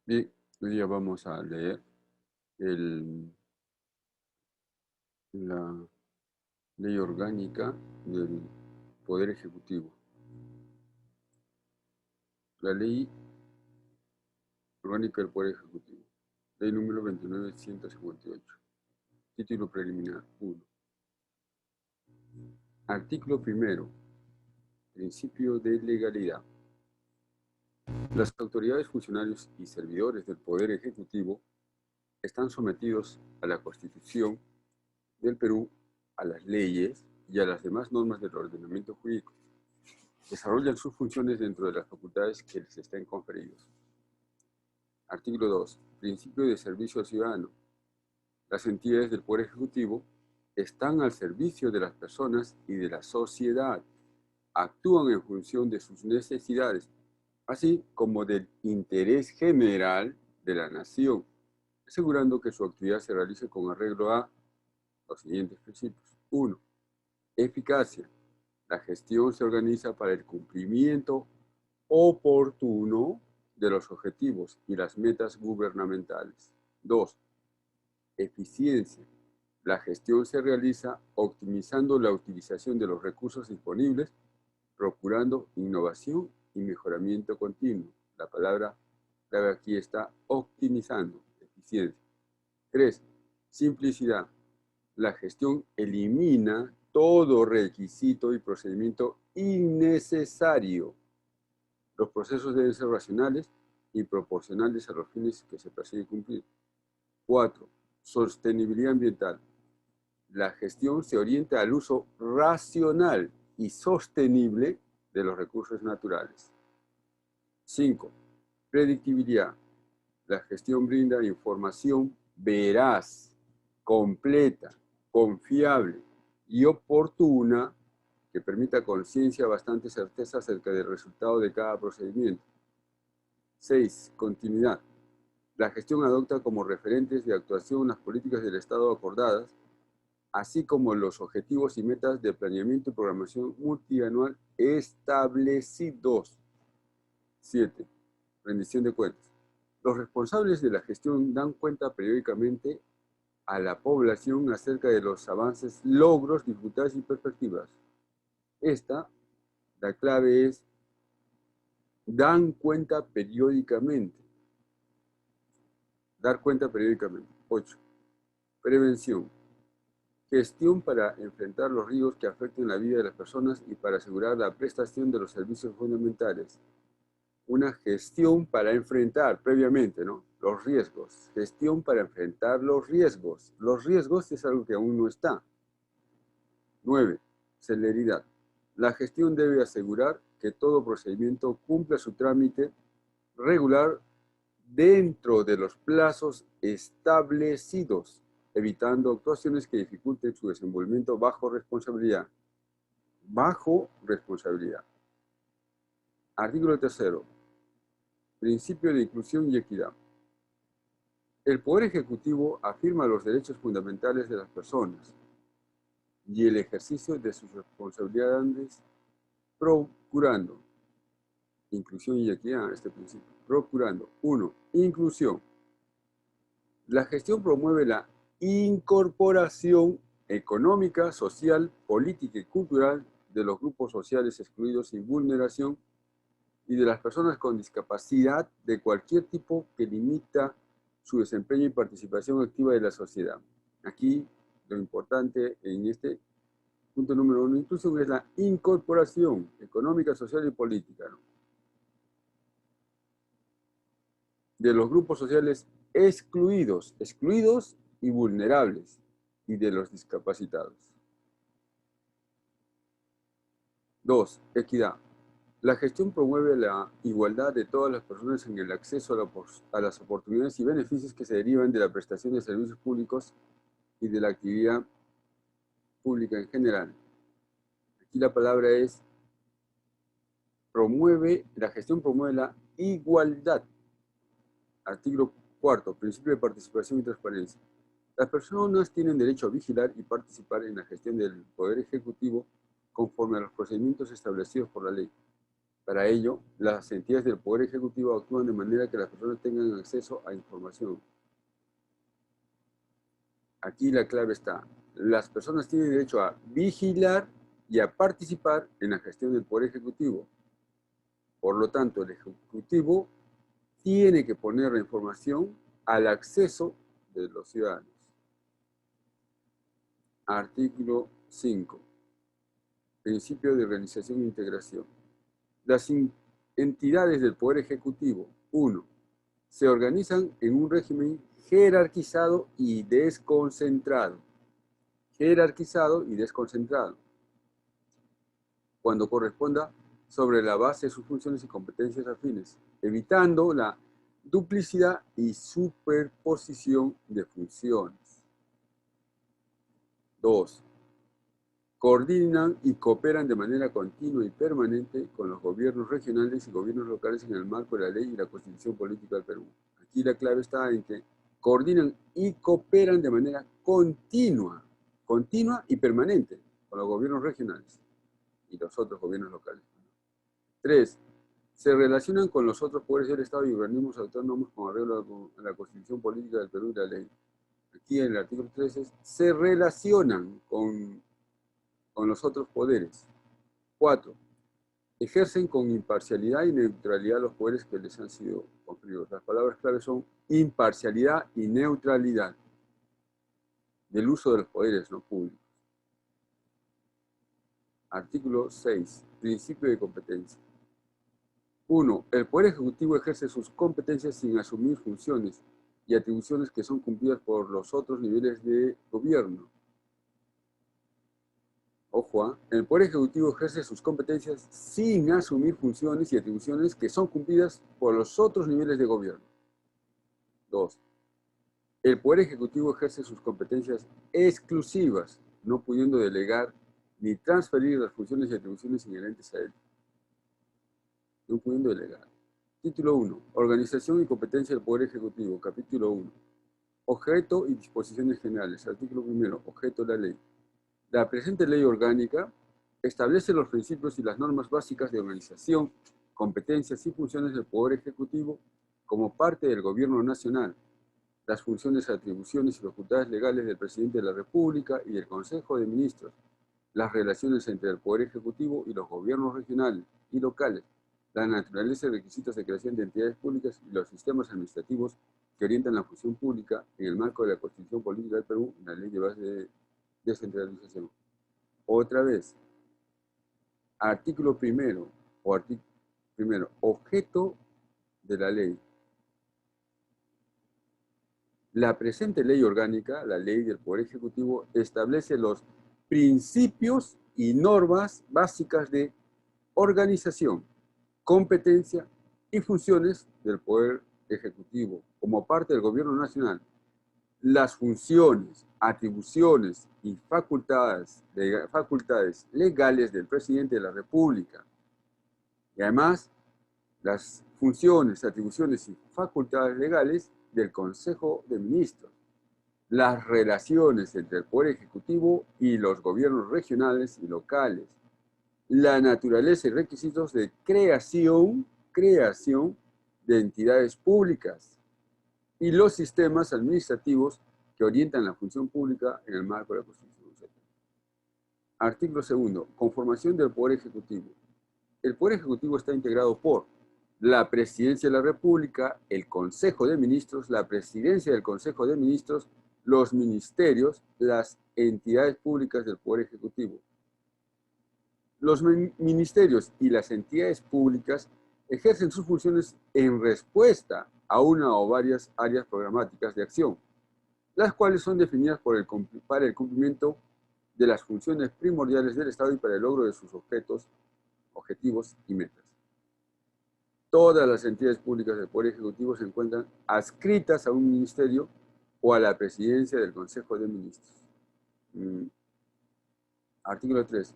Bien, hoy día vamos a leer el- la ley orgánica del Poder Ejecutivo. La ley orgánica del Poder Ejecutivo. Ley número 29.158. Título preliminar 1. Artículo primero. Principio de legalidad. Las autoridades, funcionarios y servidores del Poder Ejecutivo están sometidos a la Constitución del Perú, a las leyes y a las demás normas del ordenamiento jurídico. Desarrollan sus funciones dentro de las facultades que les estén conferidas. Artículo 2. Principio de servicio al ciudadano. Las entidades del Poder Ejecutivo están al servicio de las personas y de la sociedad. Actúan en función de sus necesidades, así como del interés general de la nación, asegurando que su actividad se realice con arreglo a los siguientes principios. 1. Eficacia. La gestión se organiza para el cumplimiento oportuno de los objetivos y las metas gubernamentales. 2. Eficiencia. La gestión se realiza optimizando la utilización de los recursos disponibles, procurando innovación y mejoramiento continuo. La palabra clave aquí está optimizando, eficiencia. 3. Simplicidad. La gestión elimina todo requisito y procedimiento innecesario. Los procesos deben ser racionales y proporcionales a los fines que se persigue cumplir. 4. Sostenibilidad ambiental. La gestión se orienta al uso racional y sostenible de los recursos naturales. 5. Predictibilidad. La gestión brinda información veraz, completa, confiable y oportuna que permita con ciencia bastante certeza acerca del resultado de cada procedimiento. 6. Continuidad. La gestión adopta como referentes de actuación las políticas del Estado acordadas, así como los objetivos y metas de planeamiento y programación multianual establecidos. 7. Rendición de cuentas. Los responsables de la gestión dan cuenta periódicamente a la población acerca de los avances, logros, dificultades y perspectivas. La clave es, dan cuenta periódicamente. Dar cuenta periódicamente. 8. Prevención. Gestión para enfrentar los riesgos que afecten la vida de las personas y para asegurar la prestación de los servicios fundamentales. Una gestión para enfrentar previamente, ¿no?, los riesgos. Gestión para enfrentar los riesgos. Los riesgos es algo que aún no está. 9. Celeridad. La gestión debe asegurar que todo procedimiento cumpla su trámite regular dentro de los plazos establecidos, evitando actuaciones que dificulten su desenvolvimiento bajo responsabilidad. Bajo responsabilidad. Artículo 3. Principio de inclusión y equidad. El Poder Ejecutivo afirma los derechos fundamentales de las personas y el ejercicio de sus responsabilidades procurando inclusión y equidad, este principio. Procurando. 1. Inclusión. La gestión promueve la incorporación económica, social, política y cultural de los grupos sociales excluidos sin vulneración y de las personas con discapacidad de cualquier tipo que limita su desempeño y participación activa de la sociedad. Aquí lo importante en este punto número 1, inclusión, es la incorporación económica, social y política, ¿no?, de los grupos sociales excluidos y vulnerables, y de los discapacitados. 2. Equidad. La gestión promueve la igualdad de todas las personas en el acceso a las oportunidades y beneficios que se derivan de la prestación de servicios públicos y de la actividad pública en general. Aquí la palabra es la gestión promueve la igualdad. Artículo 4. Principio de participación y transparencia. Las personas tienen derecho a vigilar y participar en la gestión del Poder Ejecutivo conforme a los procedimientos establecidos por la ley. Para ello, las entidades del Poder Ejecutivo actúan de manera que las personas tengan acceso a información. Aquí la clave está. Las personas tienen derecho a vigilar y a participar en la gestión del Poder Ejecutivo. Por lo tanto, el Ejecutivo tiene que poner la información al acceso de los ciudadanos. Artículo 5. Principio de organización e integración. Las entidades del Poder Ejecutivo, 1. Se organizan en un régimen jerarquizado y desconcentrado. Jerarquizado y desconcentrado. Cuando corresponda, sobre la base de sus funciones y competencias afines, evitando la duplicidad y superposición de funciones. 2. Coordinan y cooperan de manera continua y permanente con los gobiernos regionales y gobiernos locales en el marco de la ley y la Constitución Política del Perú. Aquí la clave está en que coordinan y cooperan de manera continua y permanente con los gobiernos regionales y los otros gobiernos locales. 3. Se relacionan con los otros poderes del Estado y organismos autónomos con arreglo a la Constitución Política del Perú y la ley. Aquí en el artículo 13 se relacionan con los otros poderes. 4. Ejercen con imparcialidad y neutralidad los poderes que les han sido conferidos. Las palabras claves son imparcialidad y neutralidad del uso de los poderes no públicos. Artículo 6. Principio de competencia. 1. El Poder Ejecutivo ejerce sus competencias sin asumir funciones y atribuciones que son cumplidas por los otros niveles de gobierno. Ojo, el Poder Ejecutivo ejerce sus competencias sin asumir funciones y atribuciones que son cumplidas por los otros niveles de gobierno. 2. El Poder Ejecutivo ejerce sus competencias exclusivas, no pudiendo delegar ni transferir las funciones y atribuciones inherentes a él. No pudiendo delegar. Título 1. Organización y competencia del Poder Ejecutivo. Capítulo 1. Objeto y disposiciones generales. Artículo 1. Objeto de la ley. La presente ley orgánica establece los principios y las normas básicas de organización, competencias y funciones del Poder Ejecutivo como parte del Gobierno Nacional, las funciones, atribuciones y facultades legales del Presidente de la República y del Consejo de Ministros, las relaciones entre el Poder Ejecutivo y los gobiernos regionales y locales, la naturaleza y requisitos de creación de entidades públicas y los sistemas administrativos que orientan la función pública en el marco de la Constitución Política del Perú y la Ley de Base de Descentralización. Otra vez, artículo primero, objeto de la ley. La presente ley orgánica, la ley del Poder Ejecutivo, establece los principios y normas básicas de organización, competencia y funciones del Poder Ejecutivo como parte del Gobierno Nacional. Las funciones, atribuciones y facultades legales del Presidente de la República. Y además, las funciones, atribuciones y facultades legales del Consejo de Ministros. Las relaciones entre el Poder Ejecutivo y los gobiernos regionales y locales. La naturaleza y requisitos de creación de entidades públicas y los sistemas administrativos que orientan la función pública en el marco de la Constitución. Artículo 2. Conformación del Poder Ejecutivo. El Poder Ejecutivo está integrado por la Presidencia de la República, el Consejo de Ministros, la Presidencia del Consejo de Ministros, los ministerios, las entidades públicas del Poder Ejecutivo. Los ministerios y las entidades públicas ejercen sus funciones en respuesta a una o varias áreas programáticas de acción, las cuales son definidas para el cumplimiento de las funciones primordiales del Estado y para el logro de sus objetivos y metas. Todas las entidades públicas del Poder Ejecutivo se encuentran adscritas a un ministerio o a la presidencia del Consejo de Ministros. Artículo 3.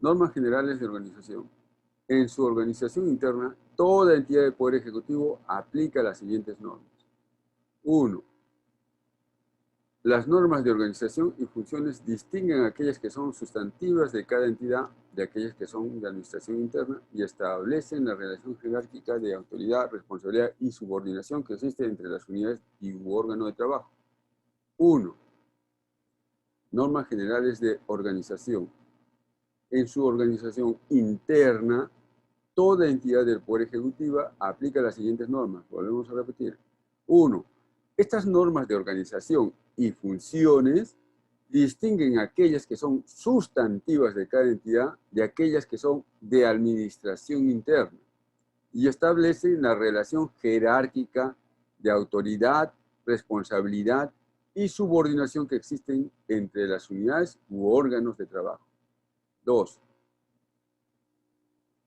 Normas generales de organización. En su organización interna, toda entidad del Poder Ejecutivo aplica las siguientes normas. 1. Las normas de organización y funciones distinguen aquellas que son sustantivas de cada entidad de aquellas que son de administración interna y establecen la relación jerárquica de autoridad, responsabilidad y subordinación que existe entre las unidades y órganos de trabajo. 1. Normas generales de organización. En su organización interna, toda entidad del Poder Ejecutivo aplica las siguientes normas. Volvemos a repetir. 1. Estas normas de organización y funciones distinguen aquellas que son sustantivas de cada entidad de aquellas que son de administración interna y establecen la relación jerárquica de autoridad, responsabilidad y subordinación que existen entre las unidades u órganos de trabajo. 2.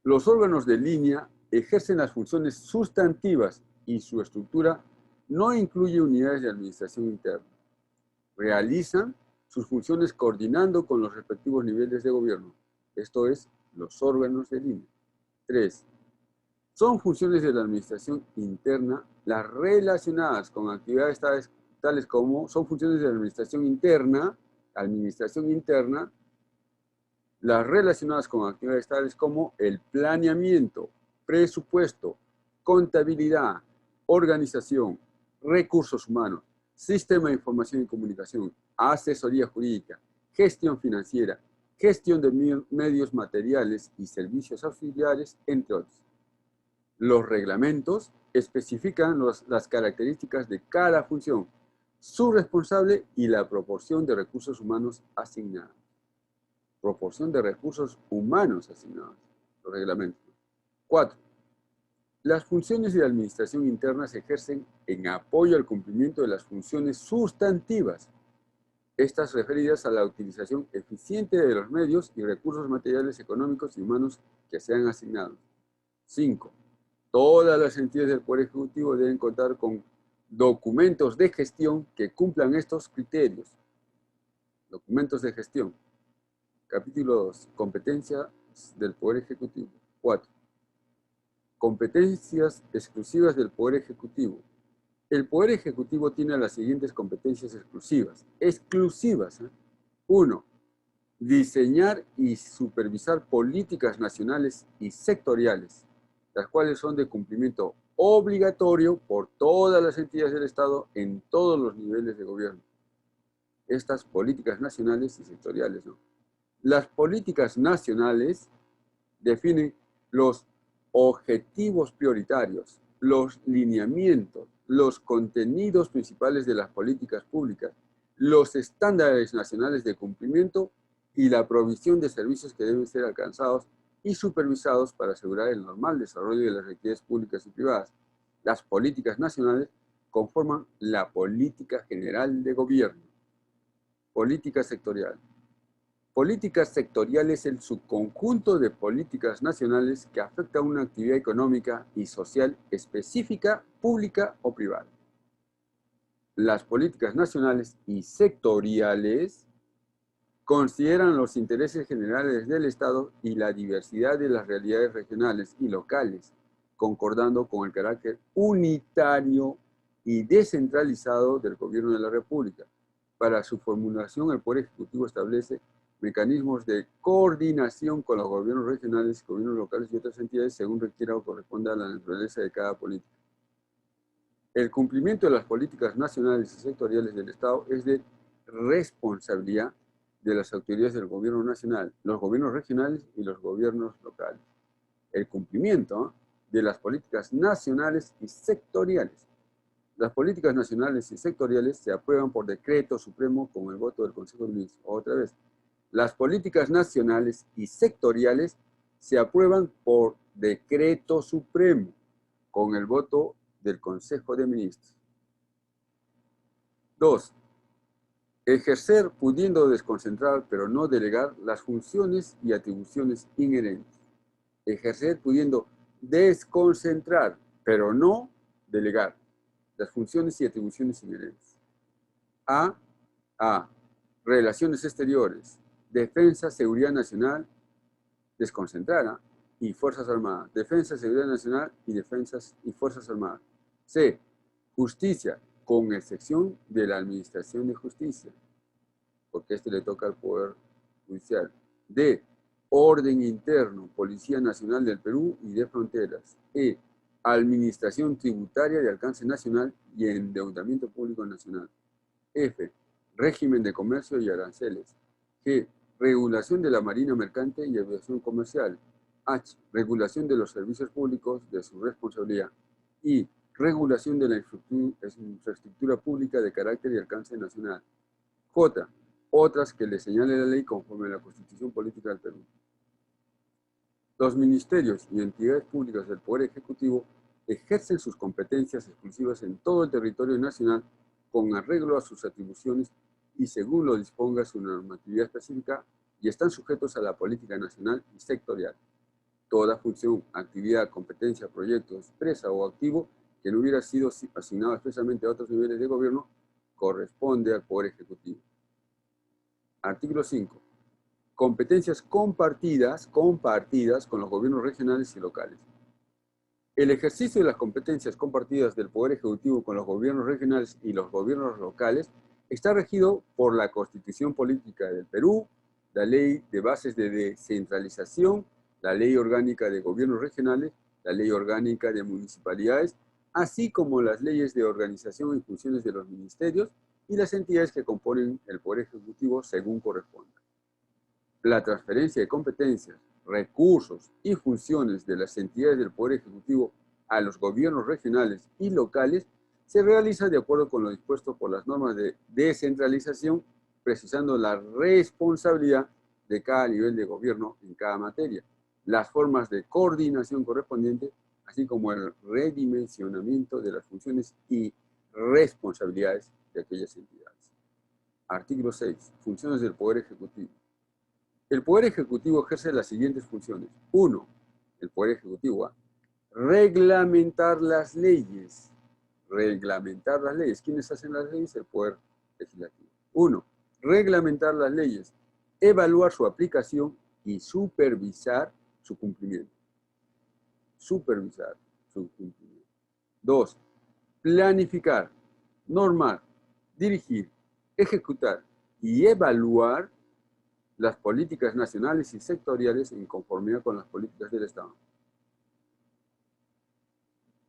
Los órganos de línea ejercen las funciones sustantivas y su estructura no incluye unidades de administración interna. Realizan sus funciones coordinando con los respectivos niveles de gobierno, esto es, los órganos de línea. 3. Son funciones de la administración interna las relacionadas con actividades tales como, son funciones de la administración interna, las relacionadas con actividades tales como el planeamiento, presupuesto, contabilidad, organización, recursos humanos, sistema de información y comunicación, asesoría jurídica, gestión financiera, gestión de medios materiales y servicios auxiliares, entre otros. Los reglamentos especifican las características de cada función, su responsable y la proporción de recursos humanos asignados. Proporción de recursos humanos asignados, los reglamentos. 4. Las funciones de administración interna se ejercen en apoyo al cumplimiento de las funciones sustantivas, estas referidas a la utilización eficiente de los medios y recursos materiales, económicos y humanos que sean asignados. 5. Todas las entidades del Poder Ejecutivo deben contar con documentos de gestión que cumplan estos criterios. Documentos de gestión. Capítulo 2. Competencias del Poder Ejecutivo. 4. Competencias exclusivas del Poder Ejecutivo. El Poder Ejecutivo tiene las siguientes competencias exclusivas. Exclusivas. 1. Diseñar y supervisar políticas nacionales y sectoriales, las cuales son de cumplimiento obligatorio por todas las entidades del Estado en todos los niveles de gobierno. Estas políticas nacionales y sectoriales, ¿no? Las políticas nacionales definen los objetivos prioritarios, los lineamientos, los contenidos principales de las políticas públicas, los estándares nacionales de cumplimiento y la provisión de servicios que deben ser alcanzados y supervisados para asegurar el normal desarrollo de las actividades públicas y privadas. Las políticas nacionales conforman la política general de gobierno. Política sectorial. Política sectorial es el subconjunto de políticas nacionales que afecta a una actividad económica y social específica, pública o privada. Las políticas nacionales y sectoriales consideran los intereses generales del Estado y la diversidad de las realidades regionales y locales, concordando con el carácter unitario y descentralizado del Gobierno de la República. Para su formulación, el Poder Ejecutivo establece mecanismos de coordinación con los gobiernos regionales, gobiernos locales y otras entidades según requiera o corresponda a la naturaleza de cada política. El cumplimiento de las políticas nacionales y sectoriales del Estado es de responsabilidad de las autoridades del gobierno nacional, los gobiernos regionales y los gobiernos locales. El cumplimiento de las políticas nacionales y sectoriales. Las políticas nacionales y sectoriales se aprueban por decreto supremo con el voto del Consejo de Ministros. Otra vez, las políticas nacionales y sectoriales se aprueban por decreto supremo con el voto del Consejo de Ministros. 2. Ejercer pudiendo desconcentrar, pero no delegar las funciones y atribuciones inherentes. Ejercer pudiendo desconcentrar, pero no delegar las funciones y atribuciones inherentes. A. Relaciones exteriores, defensa, seguridad nacional, desconcentrada, y Fuerzas Armadas. Defensa, seguridad nacional y defensas y Fuerzas Armadas. C. Justicia, con excepción de la Administración de Justicia, porque este le toca al Poder Judicial. D. Orden interno, Policía Nacional del Perú y de Fronteras. E. Administración tributaria de alcance nacional y endeudamiento público nacional. F. Régimen de comercio y aranceles. G. Regulación de la marina mercante y aviación comercial. H. Regulación de los servicios públicos de su responsabilidad. I. Regulación de la infraestructura pública de carácter y alcance nacional. J. Otras que le señale la ley conforme a la Constitución Política del Perú. Los ministerios y entidades públicas del Poder Ejecutivo ejercen sus competencias exclusivas en todo el territorio nacional con arreglo a sus atribuciones y según lo disponga su normatividad específica y están sujetos a la política nacional y sectorial. Toda función, actividad, competencia, proyecto, expresa o activo que no hubiera sido asignado expresamente a otros niveles de gobierno corresponde al Poder Ejecutivo. Artículo 5. Competencias compartidas con los gobiernos regionales y locales. El ejercicio de las competencias compartidas del Poder Ejecutivo con los gobiernos regionales y los gobiernos locales está regido por la Constitución Política del Perú, la Ley de Bases de Descentralización, la Ley Orgánica de Gobiernos Regionales, la Ley Orgánica de Municipalidades, así como las leyes de organización y funciones de los ministerios y las entidades que componen el Poder Ejecutivo según corresponda. La transferencia de competencias, recursos y funciones de las entidades del Poder Ejecutivo a los gobiernos regionales y locales se realiza de acuerdo con lo dispuesto por las normas de descentralización, precisando la responsabilidad de cada nivel de gobierno en cada materia, las formas de coordinación correspondientes, así como el redimensionamiento de las funciones y responsabilidades de aquellas entidades. Artículo 6. Funciones del Poder Ejecutivo. El Poder Ejecutivo ejerce las siguientes funciones. 1. El Poder Ejecutivo A. Reglamentar las leyes. Reglamentar las leyes. ¿Quiénes hacen las leyes? El Poder Legislativo. 1. Reglamentar las leyes. Evaluar su aplicación y supervisar su cumplimiento. Supervisar su cumplimiento. 2. Planificar, normar, dirigir, ejecutar y evaluar las políticas nacionales y sectoriales en conformidad con las políticas del Estado.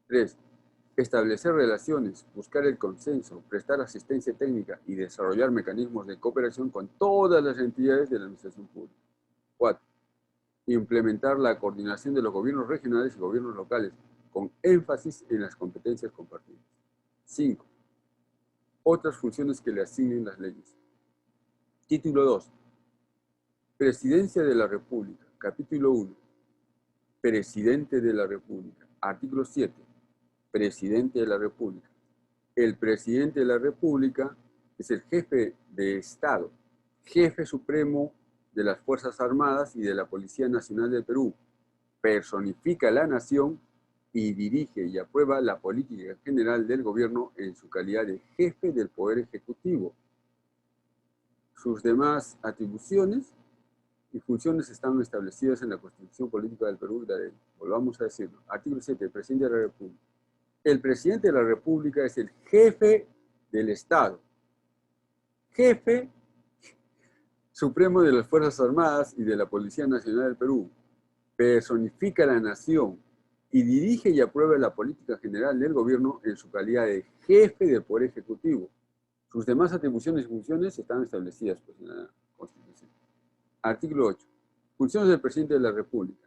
3. Establecer relaciones, buscar el consenso, prestar asistencia técnica y desarrollar mecanismos de cooperación con todas las entidades de la administración pública. 4. Implementar la coordinación de los gobiernos regionales y gobiernos locales, con énfasis en las competencias compartidas. 5. Otras funciones que le asignen las leyes. Título 2. Presidencia de la República. Capítulo 1. Presidente de la República. Artículo 7. Presidente de la República. El presidente de la República es el jefe de Estado, jefe supremo de las Fuerzas Armadas y de la Policía Nacional del Perú. Personifica la nación y dirige y aprueba la política general del gobierno en su calidad de jefe del Poder Ejecutivo. Sus demás atribuciones y funciones están establecidas en la Constitución Política del Perú y la ley. Volvamos a decirlo. Artículo 7. Presidente de la República. El presidente de la República es el jefe del Estado. Jefe supremo de las Fuerzas Armadas y de la Policía Nacional del Perú. Personifica la nación y dirige y aprueba la política general del gobierno en su calidad de jefe del Poder Ejecutivo. Sus demás atribuciones y funciones están establecidas pues, en la Constitución. Artículo 8. Funciones del presidente de la República.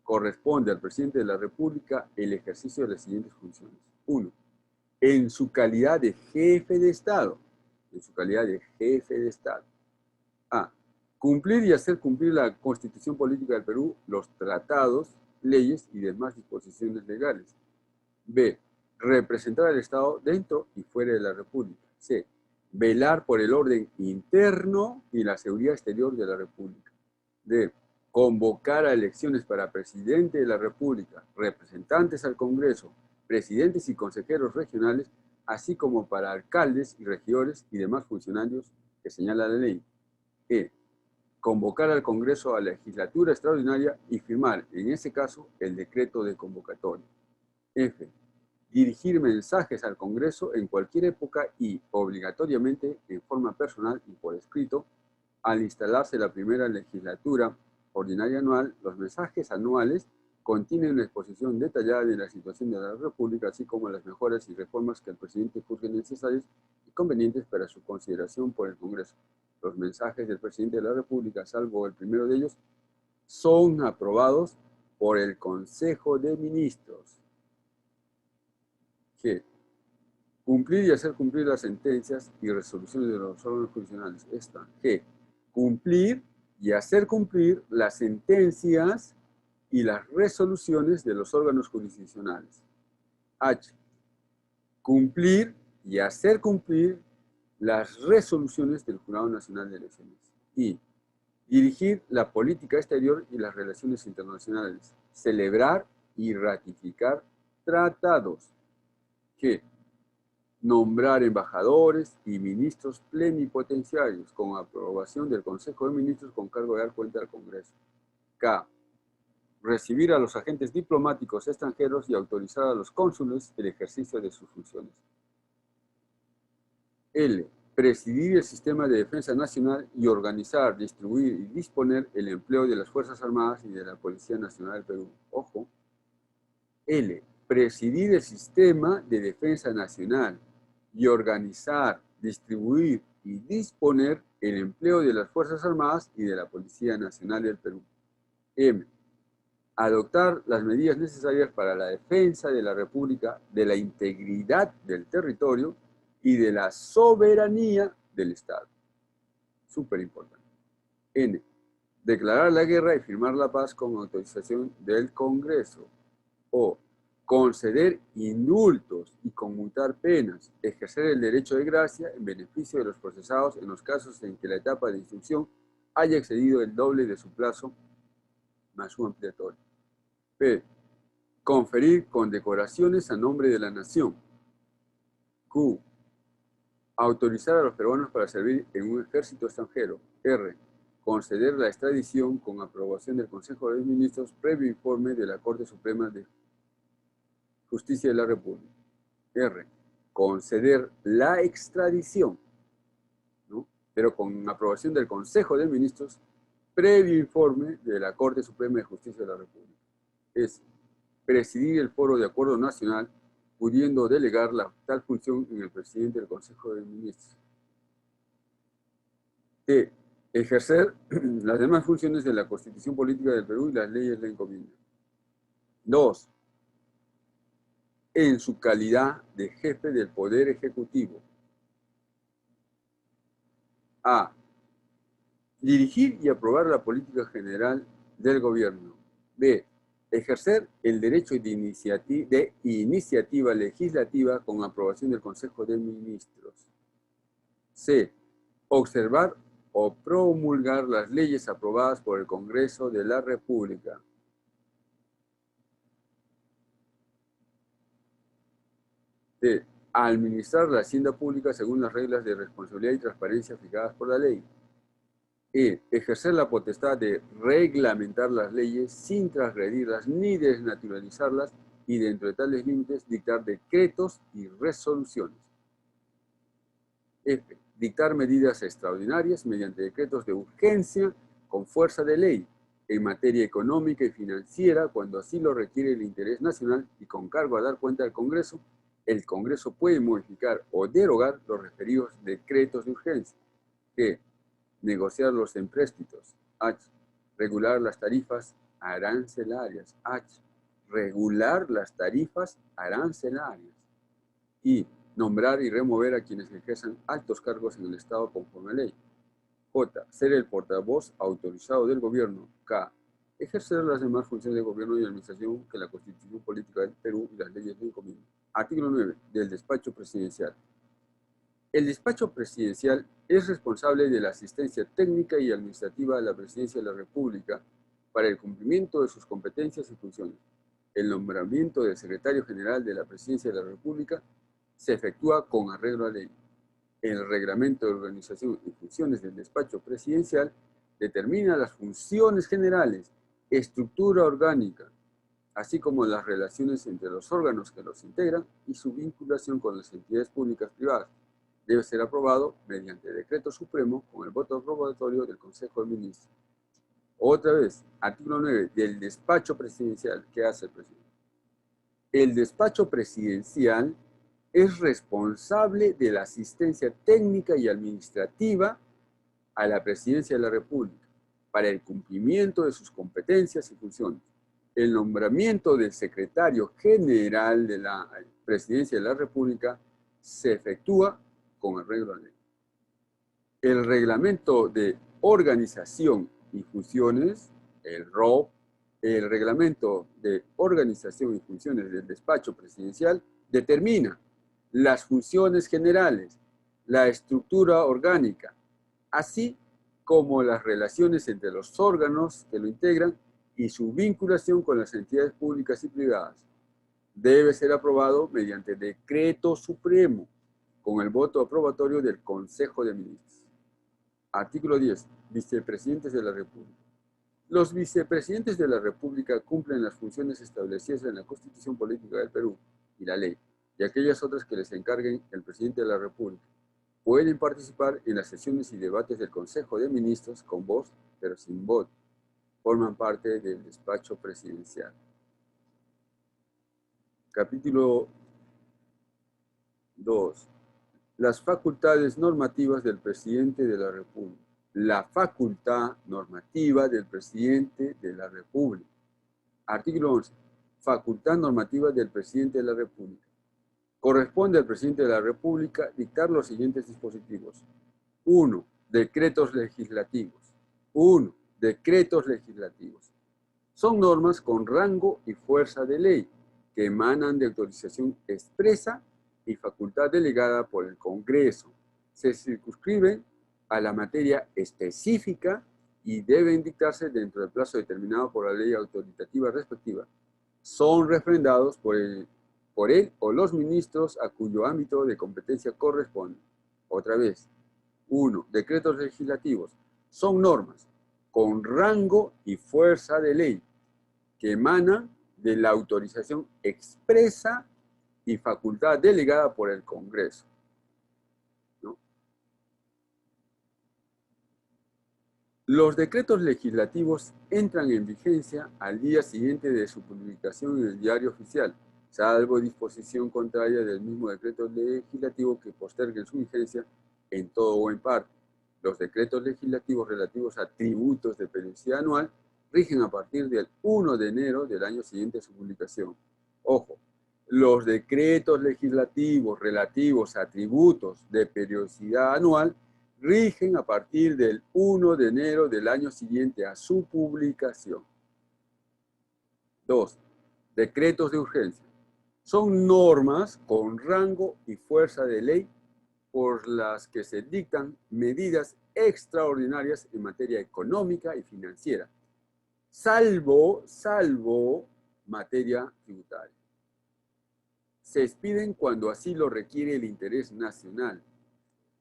Corresponde al presidente de la República el ejercicio de las siguientes funciones. 1. En su calidad de jefe de Estado. En su calidad de jefe de Estado. A. Cumplir y hacer cumplir la Constitución Política del Perú, los tratados, leyes y demás disposiciones legales. B. Representar al Estado dentro y fuera de la República. C. Velar por el orden interno y la seguridad exterior de la República. D. Convocar a elecciones para presidente de la República, representantes al Congreso, presidentes y consejeros regionales, así como para alcaldes y regidores y demás funcionarios que señala la ley. E. Convocar al Congreso a la legislatura extraordinaria y firmar, en ese caso, el decreto de convocatoria. F. dirigir mensajes al Congreso en cualquier época y obligatoriamente en forma personal y por escrito. Al instalarse la primera legislatura ordinaria anual, los mensajes anuales contienen una exposición detallada de la situación de la República, así como las mejoras y reformas que el presidente juzgue necesarias y convenientes para su consideración por el Congreso. Los mensajes del presidente de la República, salvo el primero de ellos, son aprobados por el Consejo de Ministros. G. Cumplir y hacer cumplir las sentencias y resoluciones de los órganos jurisdiccionales. Esta. G. Cumplir y hacer cumplir las sentencias y las resoluciones de los órganos jurisdiccionales. H. Cumplir y hacer cumplir las resoluciones del Jurado Nacional de Elecciones. I. Dirigir la política exterior y las relaciones internacionales. Celebrar y ratificar tratados. G. Nombrar embajadores y ministros plenipotenciarios con aprobación del Consejo de Ministros con cargo de dar cuenta al Congreso. K. Recibir a los agentes diplomáticos extranjeros y autorizar a los cónsules el ejercicio de sus funciones. L. Presidir el sistema de defensa nacional y organizar, distribuir y disponer el empleo de las Fuerzas Armadas y de la Policía Nacional del Perú. Ojo. L. Presidir el sistema de defensa nacional y organizar, distribuir y disponer el empleo de las Fuerzas Armadas y de la Policía Nacional del Perú. M. Adoptar las medidas necesarias para la defensa de la República, de la integridad del territorio y de la soberanía del Estado. Súper importante. N. Declarar la guerra y firmar la paz con autorización del Congreso. O. Conceder indultos y conmutar penas, ejercer el derecho de gracia en beneficio de los procesados en los casos en que la etapa de instrucción haya excedido el doble de su plazo más su ampliatorio. P. Conferir condecoraciones a nombre de la nación. Q. Autorizar a los peruanos para servir en un ejército extranjero. R. Conceder la extradición con aprobación del Consejo de Ministros previo informe de la Corte Suprema de Justicia de la República. R. Conceder la extradición, ¿no? Pero con aprobación del Consejo de Ministros previo informe de la Corte Suprema de Justicia de la República. S. Presidir el Foro de Acuerdo Nacional, pudiendo delegar tal función en el presidente del Consejo de Ministros. T. Ejercer las demás funciones de la Constitución Política del Perú y las leyes le encomiendan. 2. En su calidad de jefe del Poder Ejecutivo. A. Dirigir y aprobar la política general del gobierno. B. Ejercer el derecho de iniciativa legislativa con aprobación del Consejo de Ministros. C. Observar o promulgar las leyes aprobadas por el Congreso de la República. D. Administrar la hacienda pública según las reglas de responsabilidad y transparencia fijadas por la ley. E. Ejercer la potestad de reglamentar las leyes sin transgredirlas ni desnaturalizarlas y dentro de tales límites dictar decretos y resoluciones. F. Dictar medidas extraordinarias mediante decretos de urgencia con fuerza de ley en materia económica y financiera cuando así lo requiere el interés nacional y con cargo a dar cuenta al Congreso. El Congreso puede modificar o derogar los referidos decretos de urgencia. G. Negociar los empréstitos. H. Regular las tarifas arancelarias. H. Regular las tarifas arancelarias. I. Nombrar y remover a quienes ejerzan altos cargos en el Estado conforme a ley. J. Ser el portavoz autorizado del gobierno. K. Ejercer las demás funciones de gobierno y administración que la Constitución Política del Perú y las leyes le encomiendan. Artículo 9. Del despacho presidencial. El despacho presidencial es responsable de la asistencia técnica y administrativa a la Presidencia de la República para el cumplimiento de sus competencias y funciones. El nombramiento del secretario general de la Presidencia de la República se efectúa con arreglo a ley. El reglamento de organización y funciones del despacho presidencial determina las funciones generales, estructura orgánica, así como las relaciones entre los órganos que los integran y su vinculación con las entidades públicas privadas. Debe ser aprobado mediante decreto supremo con el voto aprobatorio del Consejo de Ministros. Otra vez, artículo 9 del despacho presidencial. ¿Qué hace el presidente? El despacho presidencial es responsable de la asistencia técnica y administrativa a la presidencia de la República para el cumplimiento de sus competencias y funciones. El nombramiento del secretario general de la presidencia de la República se efectúa con arreglo a la ley. El reglamento de organización y funciones, el ROP, el reglamento de organización y funciones del despacho presidencial determina las funciones generales, la estructura orgánica, así como las relaciones entre los órganos que lo integran y su vinculación con las entidades públicas y privadas. Debe ser aprobado mediante decreto supremo con el voto aprobatorio del Consejo de Ministros. Artículo 10. Vicepresidentes de la República. Los vicepresidentes de la República cumplen las funciones establecidas en la Constitución Política del Perú y la ley, y aquellas otras que les encarguen el presidente de la República. Pueden participar en las sesiones y debates del Consejo de Ministros con voz, pero sin voto. Forman parte del despacho presidencial. Capítulo 2. Las facultades normativas del presidente de la República. La facultad normativa del presidente de la República. Artículo 11. Facultad normativa del presidente de la República. Corresponde al presidente de la República dictar los siguientes dispositivos. 1. Decretos legislativos. 1. Decretos legislativos. Son normas con rango y fuerza de ley que emanan de autorización expresa y facultad delegada por el Congreso. Se circunscriben a la materia específica y deben dictarse dentro del plazo determinado por la ley autoritativa respectiva. Son refrendados por él o los ministros a cuyo ámbito de competencia corresponde. Otra vez. 1. Decretos legislativos. Son normas con rango y fuerza de ley que emanan de la autorización expresa y facultad delegada por el Congreso. ¿No? Los decretos legislativos entran en vigencia al día siguiente de su publicación en el Diario Oficial, salvo disposición contraria del mismo decreto legislativo que postergue su vigencia en todo o en parte. Los decretos legislativos relativos a tributos de periodicidad anual rigen a partir del 1 de enero del año siguiente a su publicación. Ojo, los decretos legislativos relativos a tributos de periodicidad anual rigen a partir del 1 de enero del año siguiente a su publicación. 2. Decretos de urgencia. Son normas con rango y fuerza de ley por las que se dictan medidas extraordinarias en materia económica y financiera, salvo materia tributaria. Se expiden cuando así lo requiere el interés nacional.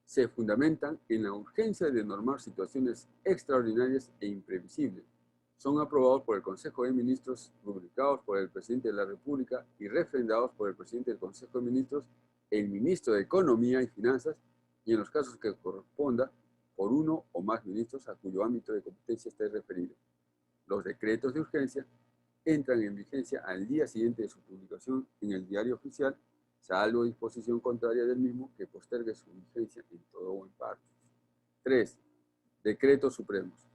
Se fundamentan en la urgencia de normar situaciones extraordinarias e imprevisibles. Son aprobados por el Consejo de Ministros, rubricados por el Presidente de la República y refrendados por el Presidente del Consejo de Ministros, el Ministro de Economía y Finanzas, y en los casos que corresponda, por uno o más ministros a cuyo ámbito de competencia esté referido. Los decretos de urgencia entran en vigencia al día siguiente de su publicación en el Diario Oficial, salvo disposición contraria del mismo que postergue su vigencia en todo o en parte. 3. Decretos supremos.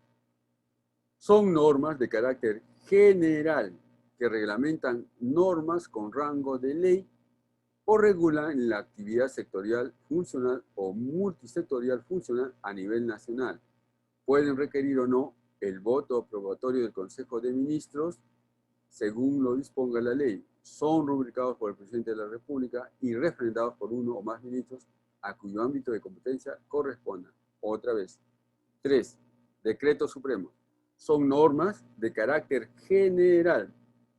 Son normas de carácter general que reglamentan normas con rango de ley o regulan la actividad sectorial funcional o multisectorial funcional a nivel nacional. Pueden requerir o no el voto aprobatorio del Consejo de Ministros según lo disponga la ley. Son rubricados por el Presidente de la República y refrendados por uno o más ministros a cuyo ámbito de competencia corresponda. Otra vez. 3. Decretos supremos. Son normas de carácter general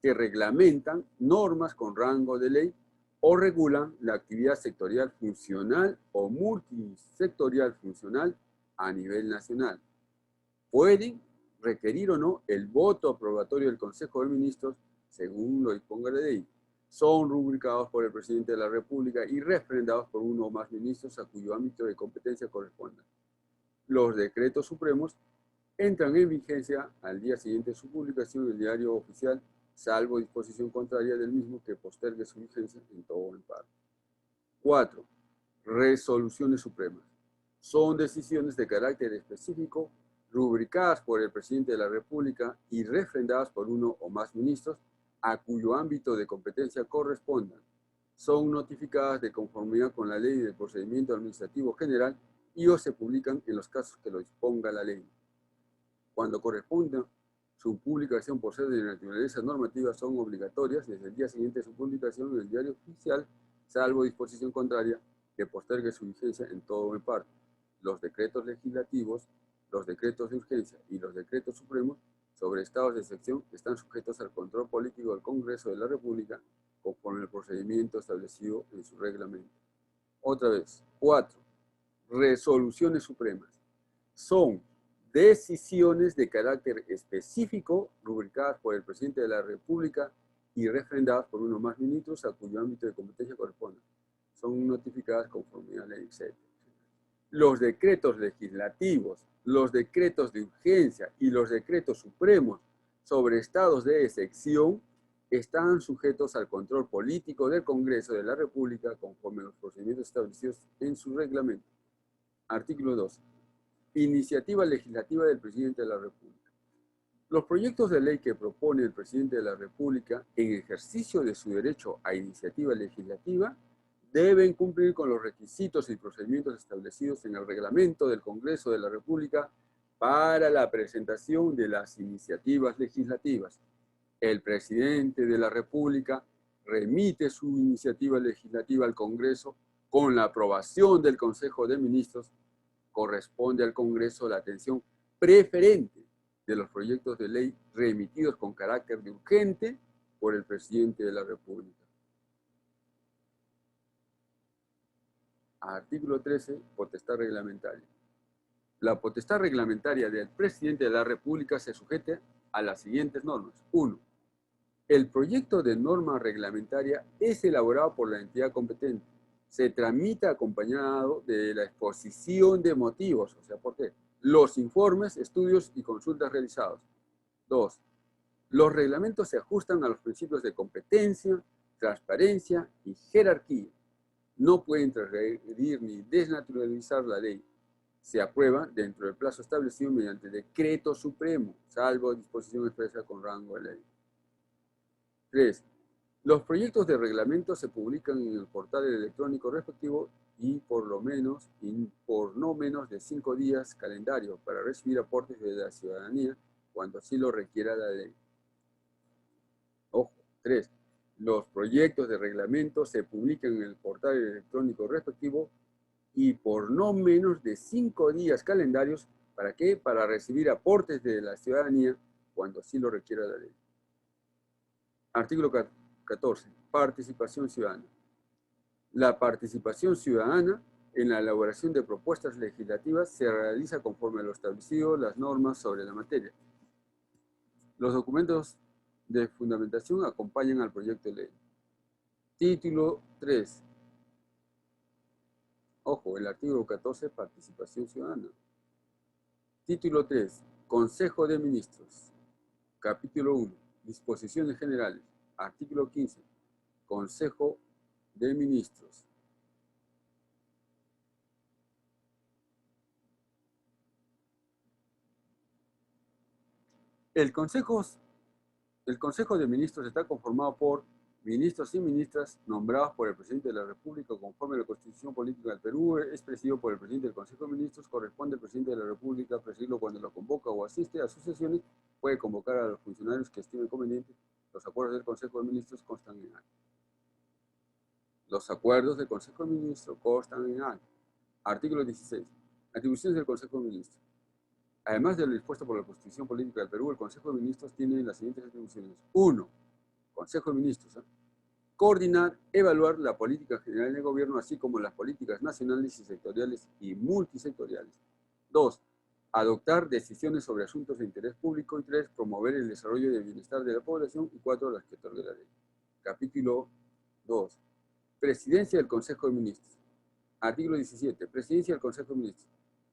que reglamentan normas con rango de ley o regulan la actividad sectorial funcional o multisectorial funcional a nivel nacional. Pueden requerir o no el voto aprobatorio del Consejo de Ministros según lo disponga la ley, son rubricados por el presidente de la República y refrendados por uno o más ministros a cuyo ámbito de competencia corresponda. Los decretos supremos entran en vigencia al día siguiente de su publicación en el diario oficial, salvo disposición contraria del mismo que postergue su vigencia en todo o en parte. 4. Resoluciones supremas. Son decisiones de carácter específico, rubricadas por el presidente de la República y refrendadas por uno o más ministros, a cuyo ámbito de competencia correspondan. Son notificadas de conformidad con la ley del procedimiento administrativo general y o se publican en los casos que lo disponga la ley. Cuando corresponda su publicación por ser de naturaleza normativa, son obligatorias desde el día siguiente de su publicación en el diario oficial, salvo disposición contraria que postergue su vigencia en todo o en parte. Los decretos legislativos, los decretos de urgencia y los decretos supremos sobre estados de excepción están sujetos al control político del Congreso de la República conforme el procedimiento establecido en su reglamento. Otra vez, 4. Resoluciones supremas. Son decisiones de carácter específico rubricadas por el presidente de la República y refrendadas por uno o más ministros a cuyo ámbito de competencia corresponda. Son notificadas conforme a la ley, etc. Los decretos legislativos, los decretos de urgencia y los decretos supremos sobre estados de excepción están sujetos al control político del Congreso de la República conforme a los procedimientos establecidos en su reglamento. Artículo 2. Iniciativa legislativa del presidente de la República. Los proyectos de ley que propone el presidente de la República en ejercicio de su derecho a iniciativa legislativa deben cumplir con los requisitos y procedimientos establecidos en el reglamento del Congreso de la República para la presentación de las iniciativas legislativas. El presidente de la República remite su iniciativa legislativa al Congreso con la aprobación del Consejo de Ministros. Corresponde al Congreso la atención preferente de los proyectos de ley remitidos con carácter de urgente por el presidente de la República. Artículo 13. Potestad reglamentaria. La potestad reglamentaria del presidente de la República se sujeta a las siguientes normas. 1. El proyecto de norma reglamentaria es elaborado por la entidad competente. Se tramita acompañado de la exposición de motivos, o sea, ¿por qué? Los informes, estudios y consultas realizados. 2. Los reglamentos se ajustan a los principios de competencia, transparencia y jerarquía. No pueden transgredir ni desnaturalizar la ley. Se aprueba dentro del plazo establecido mediante decreto supremo, salvo disposición expresa con rango de ley. 3. Los proyectos de reglamento se publican en el portal electrónico respectivo y por no menos de 5 días calendario para recibir aportes de la ciudadanía cuando así lo requiera la ley. Ojo, 3. Los proyectos de reglamento se publican en el portal electrónico respectivo y por no menos de 5 días calendarios, ¿para qué? Para recibir aportes de la ciudadanía cuando así lo requiera la ley. Artículo 14. Participación ciudadana. La participación ciudadana en la elaboración de propuestas legislativas se realiza conforme a lo establecido las normas sobre la materia. Los documentos de fundamentación acompañan al proyecto de ley. Título 3. Ojo, el artículo 14, participación ciudadana. Título 3, Consejo de Ministros. Capítulo 1, disposiciones generales. Artículo 15, Consejo de Ministros. El Consejo de Ministros está conformado por ministros y ministras nombrados por el presidente de la República conforme a la Constitución Política del Perú. Es presidido por el presidente del Consejo de Ministros. Corresponde al presidente de la República presidirlo cuando lo convoca o asiste a sus sesiones. Puede convocar a los funcionarios que estime conveniente. Los acuerdos del Consejo de Ministros constan en acta. Los acuerdos del Consejo de Ministros constan en acta. Artículo 16. Atribuciones del Consejo de Ministros. Además de lo dispuesto por la Constitución Política del Perú, el Consejo de Ministros tiene las siguientes atribuciones. 1. Consejo de Ministros. Coordinar, evaluar la política general del gobierno, así como las políticas nacionales y sectoriales y multisectoriales. 2. Adoptar decisiones sobre asuntos de interés público. Y 3, promover el desarrollo y el bienestar de la población. Y 4, las que otorgue la ley. Capítulo 2. Presidencia del Consejo de Ministros. Artículo 17. Presidencia del Consejo de Ministros.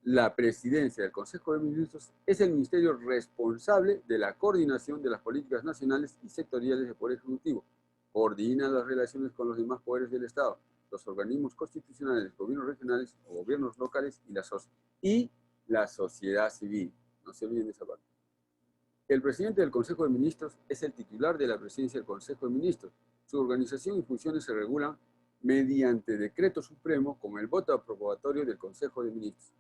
La presidencia del Consejo de Ministros es el ministerio responsable de la coordinación de las políticas nacionales y sectoriales del Poder Ejecutivo. Coordina las relaciones con los demás poderes del Estado, los organismos constitucionales, gobiernos regionales o gobiernos locales y la sociedad civil. No se olviden de esa parte. El presidente del Consejo de Ministros es el titular de la presidencia del Consejo de Ministros. Su organización y funciones se regulan mediante decreto supremo con el voto aprobatorio del Consejo de Ministros.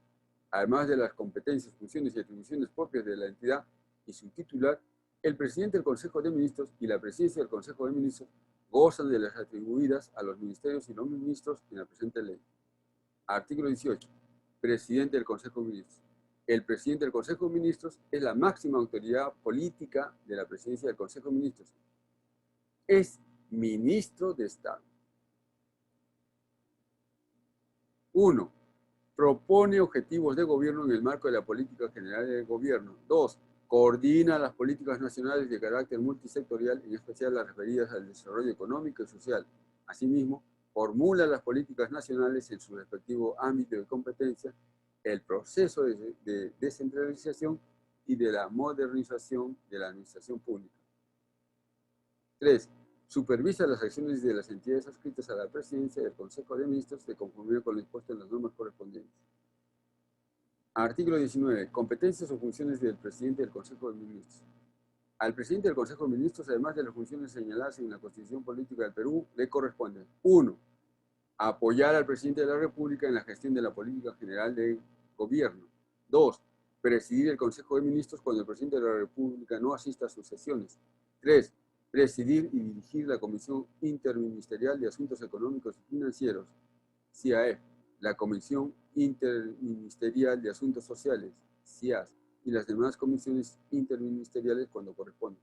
Además de las competencias, funciones y atribuciones propias de la entidad y su titular, el presidente del Consejo de Ministros y la presidencia del Consejo de Ministros gozan de las atribuidas a los ministerios y los ministros en la presente ley. Artículo 18. Presidente del Consejo de Ministros. El presidente del Consejo de Ministros es la máxima autoridad política de la presidencia del Consejo de Ministros. Es ministro de Estado. 1. Propone objetivos de gobierno en el marco de la política general del gobierno. 2. Coordina las políticas nacionales de carácter multisectorial, en especial las referidas al desarrollo económico y social. Asimismo, formula las políticas nacionales en su respectivo ámbito de competencia, el proceso de descentralización y de la modernización de la administración pública. 3. Supervisa las acciones de las entidades adscritas a la presidencia del Consejo de Ministros de conformidad con lo impuesto en las normas correspondientes. Artículo 19. Competencias o funciones del presidente del Consejo de Ministros. Al presidente del Consejo de Ministros, además de las funciones señaladas en la Constitución Política del Perú, le corresponden: 1. Apoyar al presidente de la República en la gestión de la política general de gobierno. 2. Presidir el Consejo de Ministros cuando el presidente de la República no asista a sus sesiones. 3. Presidir y dirigir la Comisión Interministerial de Asuntos Económicos y Financieros, CIAE, la Comisión Interministerial de Asuntos Sociales, CIAS, y las demás comisiones interministeriales cuando corresponda.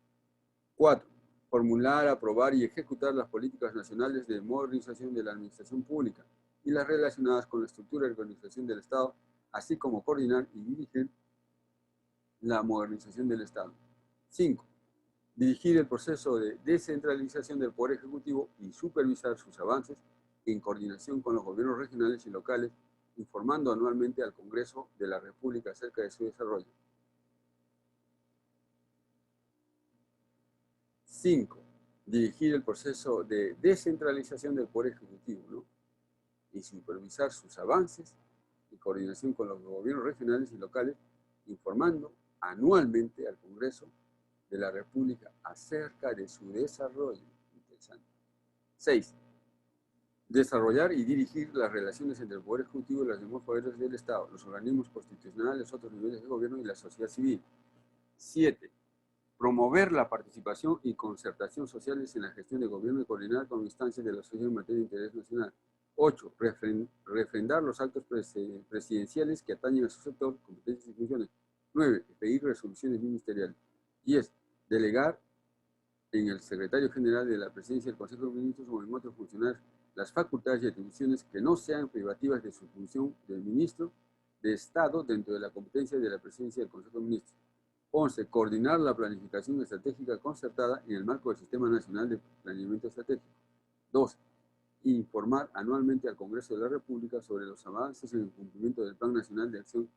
4. Formular, aprobar y ejecutar las políticas nacionales de modernización de la administración pública y las relacionadas con la estructura y organización del Estado, así como coordinar y dirigir la modernización del Estado. 5. Dirigir el proceso de descentralización del Poder Ejecutivo y supervisar sus avances en coordinación con los gobiernos regionales y locales, informando anualmente al Congreso de la República acerca de su desarrollo. 5. Dirigir el proceso de descentralización del Poder Ejecutivo, ¿no? Y supervisar sus avances en coordinación con los gobiernos regionales y locales, informando anualmente al Congreso de la República acerca de su desarrollo. Interesante. 6. Desarrollar y dirigir las relaciones entre el Poder Ejecutivo y los demás poderes del Estado, los organismos constitucionales, otros niveles de gobierno y la sociedad civil. 7. Promover la participación y concertación sociales en la gestión de gobierno y coordinar con instancias de la sociedad en materia de interés nacional. 8. Refrendar los actos presidenciales que atañen a su sector, competencias y funciones. 9. Pedir resoluciones ministeriales. 10. Delegar en el secretario general de la presidencia del Consejo de Ministros o en otros funcionarios las facultades y atribuciones que no sean privativas de su función de ministro de Estado dentro de la competencia de la presidencia del Consejo de Ministros. 11. Coordinar la planificación estratégica concertada en el marco del Sistema Nacional de Planeamiento Estratégico. 12. Informar anualmente al Congreso de la República sobre los avances en el cumplimiento del Plan Nacional de Acción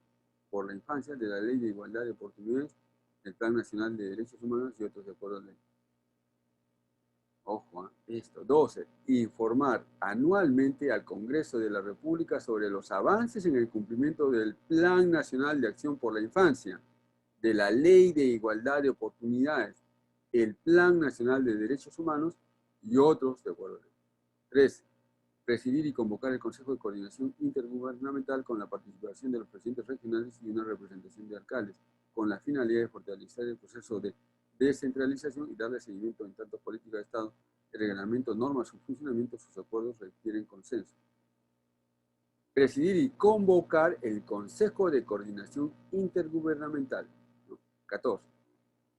por la Infancia, de la Ley de Igualdad de Oportunidades, del Plan Nacional de Derechos Humanos y otros de acuerdo a la ley. Ojo, esto. 12. Informar anualmente al Congreso de la República sobre los avances en el cumplimiento del Plan Nacional de Acción por la Infancia, de la Ley de Igualdad de Oportunidades, el Plan Nacional de Derechos Humanos y otros de acuerdo a la ley. 13. Presidir y convocar el Consejo de Coordinación Intergubernamental con la participación de los presidentes regionales y una representación de alcaldes, con la finalidad de fortalecer el proceso de descentralización y darle seguimiento en tanto política de Estado, el reglamento, normas, su funcionamiento, sus acuerdos requieren consenso. Presidir y convocar el Consejo de Coordinación Intergubernamental. 14.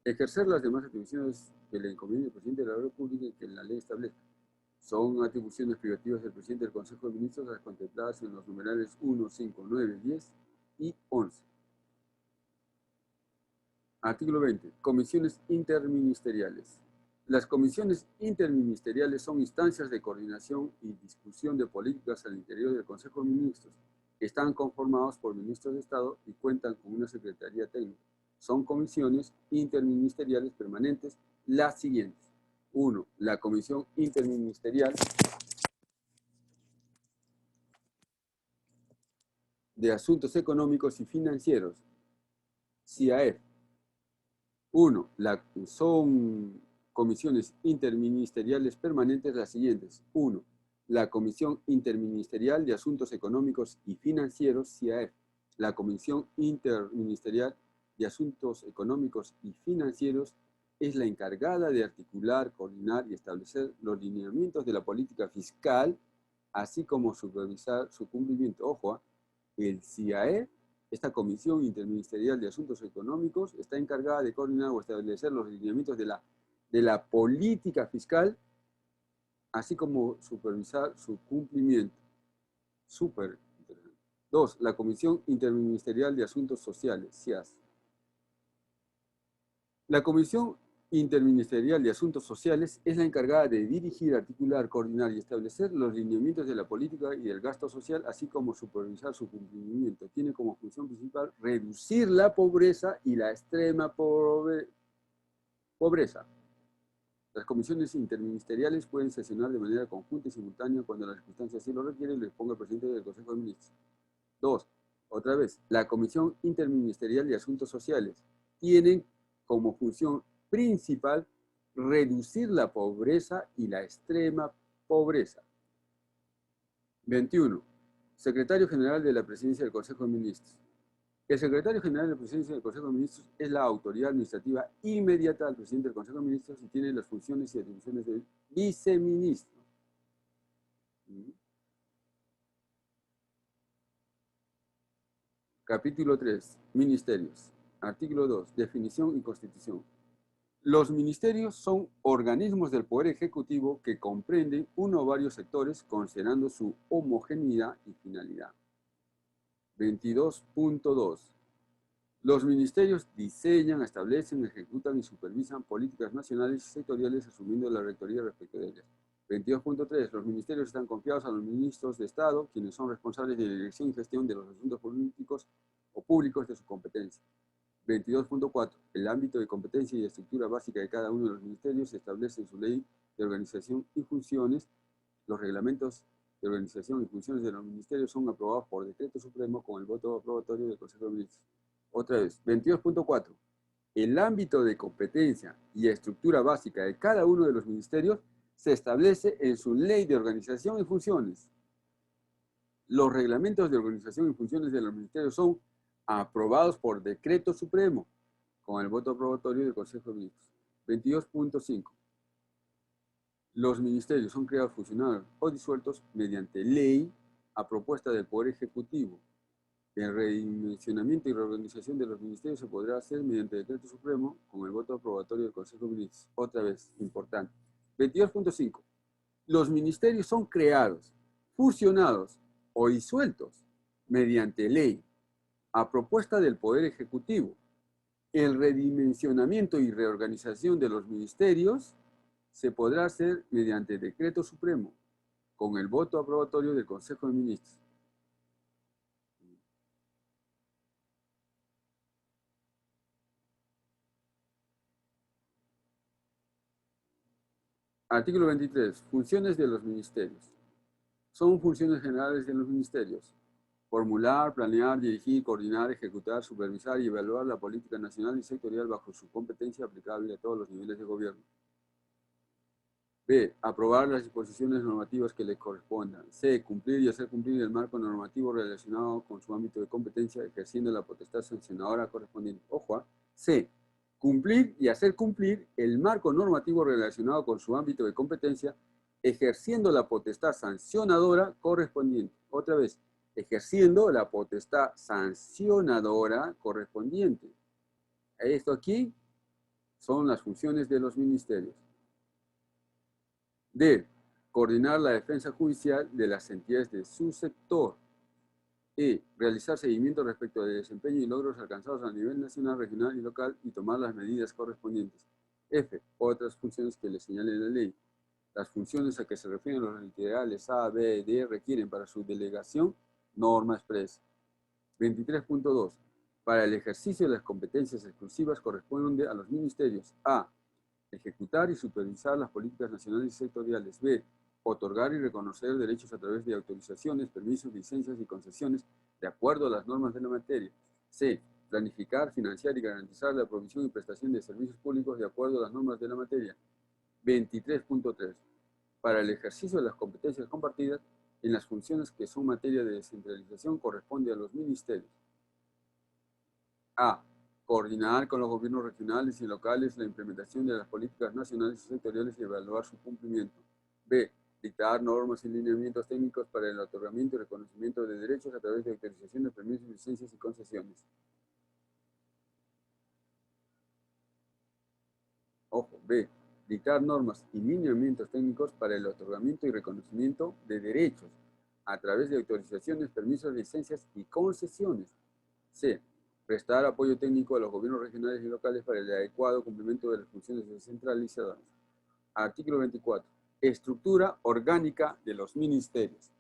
Ejercer las demás atribuciones que le encomienda el presidente de la República y que la ley establezca. Son atribuciones privativas del presidente del Consejo de Ministros las contempladas en los numerales 1, 5, 9, 10 y 11. Artículo 20. Comisiones interministeriales. Las comisiones interministeriales son instancias de coordinación y discusión de políticas al interior del Consejo de Ministros. Están conformados por ministros de Estado y cuentan con una secretaría técnica. Son comisiones interministeriales permanentes las siguientes. 1. La Comisión Interministerial de Asuntos Económicos y Financieros, CIAEF. Son comisiones interministeriales permanentes las siguientes. 1. La Comisión Interministerial de Asuntos Económicos y Financieros, CIAEF. La Comisión Interministerial de Asuntos Económicos y Financieros es la encargada de articular, coordinar y establecer los lineamientos de la política fiscal, así como supervisar su cumplimiento. Ojo, el CIAEF, esta Comisión Interministerial de Asuntos Económicos, está encargada de coordinar o establecer los lineamientos de la política fiscal, así como supervisar su cumplimiento. Súper interesante. 2. La Comisión Interministerial de Asuntos Sociales, CIAS. La Comisión Interministerial de Asuntos Sociales es la encargada de dirigir, articular, coordinar y establecer los lineamientos de la política y del gasto social, así como supervisar su cumplimiento. Tiene como función principal reducir la pobreza y la extrema pobreza. Las comisiones interministeriales pueden sesionar de manera conjunta y simultánea cuando las circunstancias así lo requieren, lo exponga el presidente del Consejo de Ministros. 2. Otra vez, la Comisión Interministerial de Asuntos Sociales tienen como función principal reducir la pobreza y la extrema pobreza. 21. Secretario General de la Presidencia del Consejo de Ministros. El Secretario General de la Presidencia del Consejo de Ministros es la autoridad administrativa inmediata al presidente del Consejo de Ministros y tiene las funciones y atribuciones del viceministro. Capítulo 3. Ministerios. Artículo 2. Definición y constitución. Los ministerios son organismos del Poder Ejecutivo que comprenden uno o varios sectores considerando su homogeneidad y finalidad. 22.2. Los ministerios diseñan, establecen, ejecutan y supervisan políticas nacionales y sectoriales asumiendo la rectoría respecto de ellas. 22.3. Los ministerios están confiados a los ministros de Estado, quienes son responsables de la dirección y gestión de los asuntos políticos o públicos de su competencia. 22.4. El ámbito de competencia y estructura básica de cada uno de los ministerios se establece en su ley de organización y funciones. Los reglamentos de organización y funciones de los ministerios son aprobados por decreto supremo con el voto aprobatorio del Consejo de Ministros. Otra vez, 22.4. El ámbito de competencia y estructura básica de cada uno de los ministerios se establece en su ley de organización y funciones. Los reglamentos de organización y funciones de los ministerios son aprobados por decreto supremo con el voto aprobatorio del Consejo de Ministros. 22.5. Los ministerios son creados, fusionados o disueltos mediante ley a propuesta del Poder Ejecutivo. El redimensionamiento y reorganización de los ministerios se podrá hacer mediante decreto supremo con el voto aprobatorio del Consejo de Ministros. Otra vez, importante. 22.5. Los ministerios son creados, fusionados o disueltos mediante ley a propuesta del Poder Ejecutivo. El redimensionamiento y reorganización de los ministerios se podrá hacer mediante decreto supremo con el voto aprobatorio del Consejo de Ministros. Artículo 23. Funciones de los ministerios. Son funciones generales de los ministerios: formular, planear, dirigir, coordinar, ejecutar, supervisar y evaluar la política nacional y sectorial bajo su competencia aplicable a todos los niveles de gobierno. B. Aprobar las disposiciones normativas que le correspondan. C. Cumplir y hacer cumplir el marco normativo relacionado con su ámbito de competencia, ejerciendo la potestad sancionadora correspondiente. Ojo, C. Cumplir y hacer cumplir el marco normativo relacionado con su ámbito de competencia, ejerciendo la potestad sancionadora correspondiente. Otra vez, ejerciendo la potestad sancionadora correspondiente. Esto aquí son las funciones de los ministerios. D. Coordinar la defensa judicial de las entidades de su sector. Realizar seguimiento respecto del desempeño y logros alcanzados a nivel nacional, regional y local y tomar las medidas correspondientes. F. Otras funciones que le señale la ley. Las funciones a que se refieren los literales A, B y D requieren para su delegación norma expresa. 23.2. Para el ejercicio de las competencias exclusivas corresponde a los ministerios A. Ejecutar y supervisar las políticas nacionales y sectoriales. B. Otorgar y reconocer derechos a través de autorizaciones, permisos, licencias y concesiones de acuerdo a las normas de la materia. C. Planificar, financiar y garantizar la provisión y prestación de servicios públicos de acuerdo a las normas de la materia. 23.3. Para el ejercicio de las competencias compartidas, en las funciones que son materia de descentralización corresponde a los ministerios. A. Coordinar con los gobiernos regionales y locales la implementación de las políticas nacionales y sectoriales y evaluar su cumplimiento. B. Dictar normas y lineamientos técnicos para el otorgamiento y reconocimiento de derechos a través de autorizaciones, permisos, licencias y concesiones. Ojo, B. Dictar normas y lineamientos técnicos para el otorgamiento y reconocimiento de derechos a través de autorizaciones, permisos, licencias y concesiones. C. Prestar apoyo técnico a los gobiernos regionales y locales para el adecuado cumplimiento de las funciones descentralizadas. Artículo 24. Estructura orgánica de los ministerios.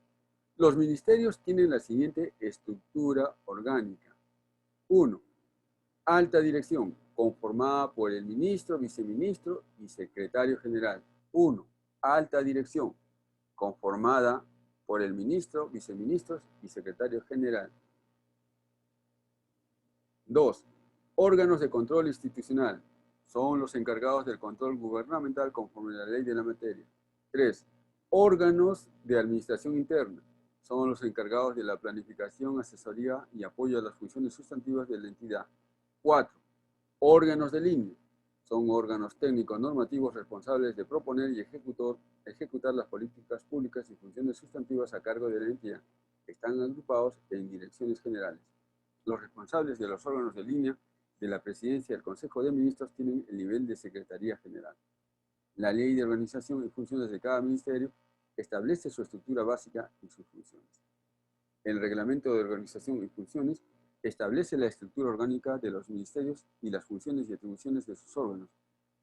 Los ministerios tienen la siguiente estructura orgánica. 1. Alta dirección, conformada por el ministro, viceministro y secretario general. 1. Alta dirección, conformada por el ministro, viceministros y secretario general. 2. Órganos de control institucional. Son los encargados del control gubernamental conforme a la ley de la materia. 3. Órganos de administración interna. Son los encargados de la planificación, asesoría y apoyo a las funciones sustantivas de la entidad. 4. Órganos de línea. Son órganos técnicos normativos responsables de proponer y ejecutar las políticas públicas y funciones sustantivas a cargo de la entidad. Están agrupados en direcciones generales. Los responsables de los órganos de línea de la Presidencia y el Consejo de Ministros tienen el nivel de Secretaría General. La Ley de Organización y Funciones de cada ministerio establece su estructura básica y sus funciones. El Reglamento de Organización y Funciones establece la estructura orgánica de los ministerios y las funciones y atribuciones de sus órganos.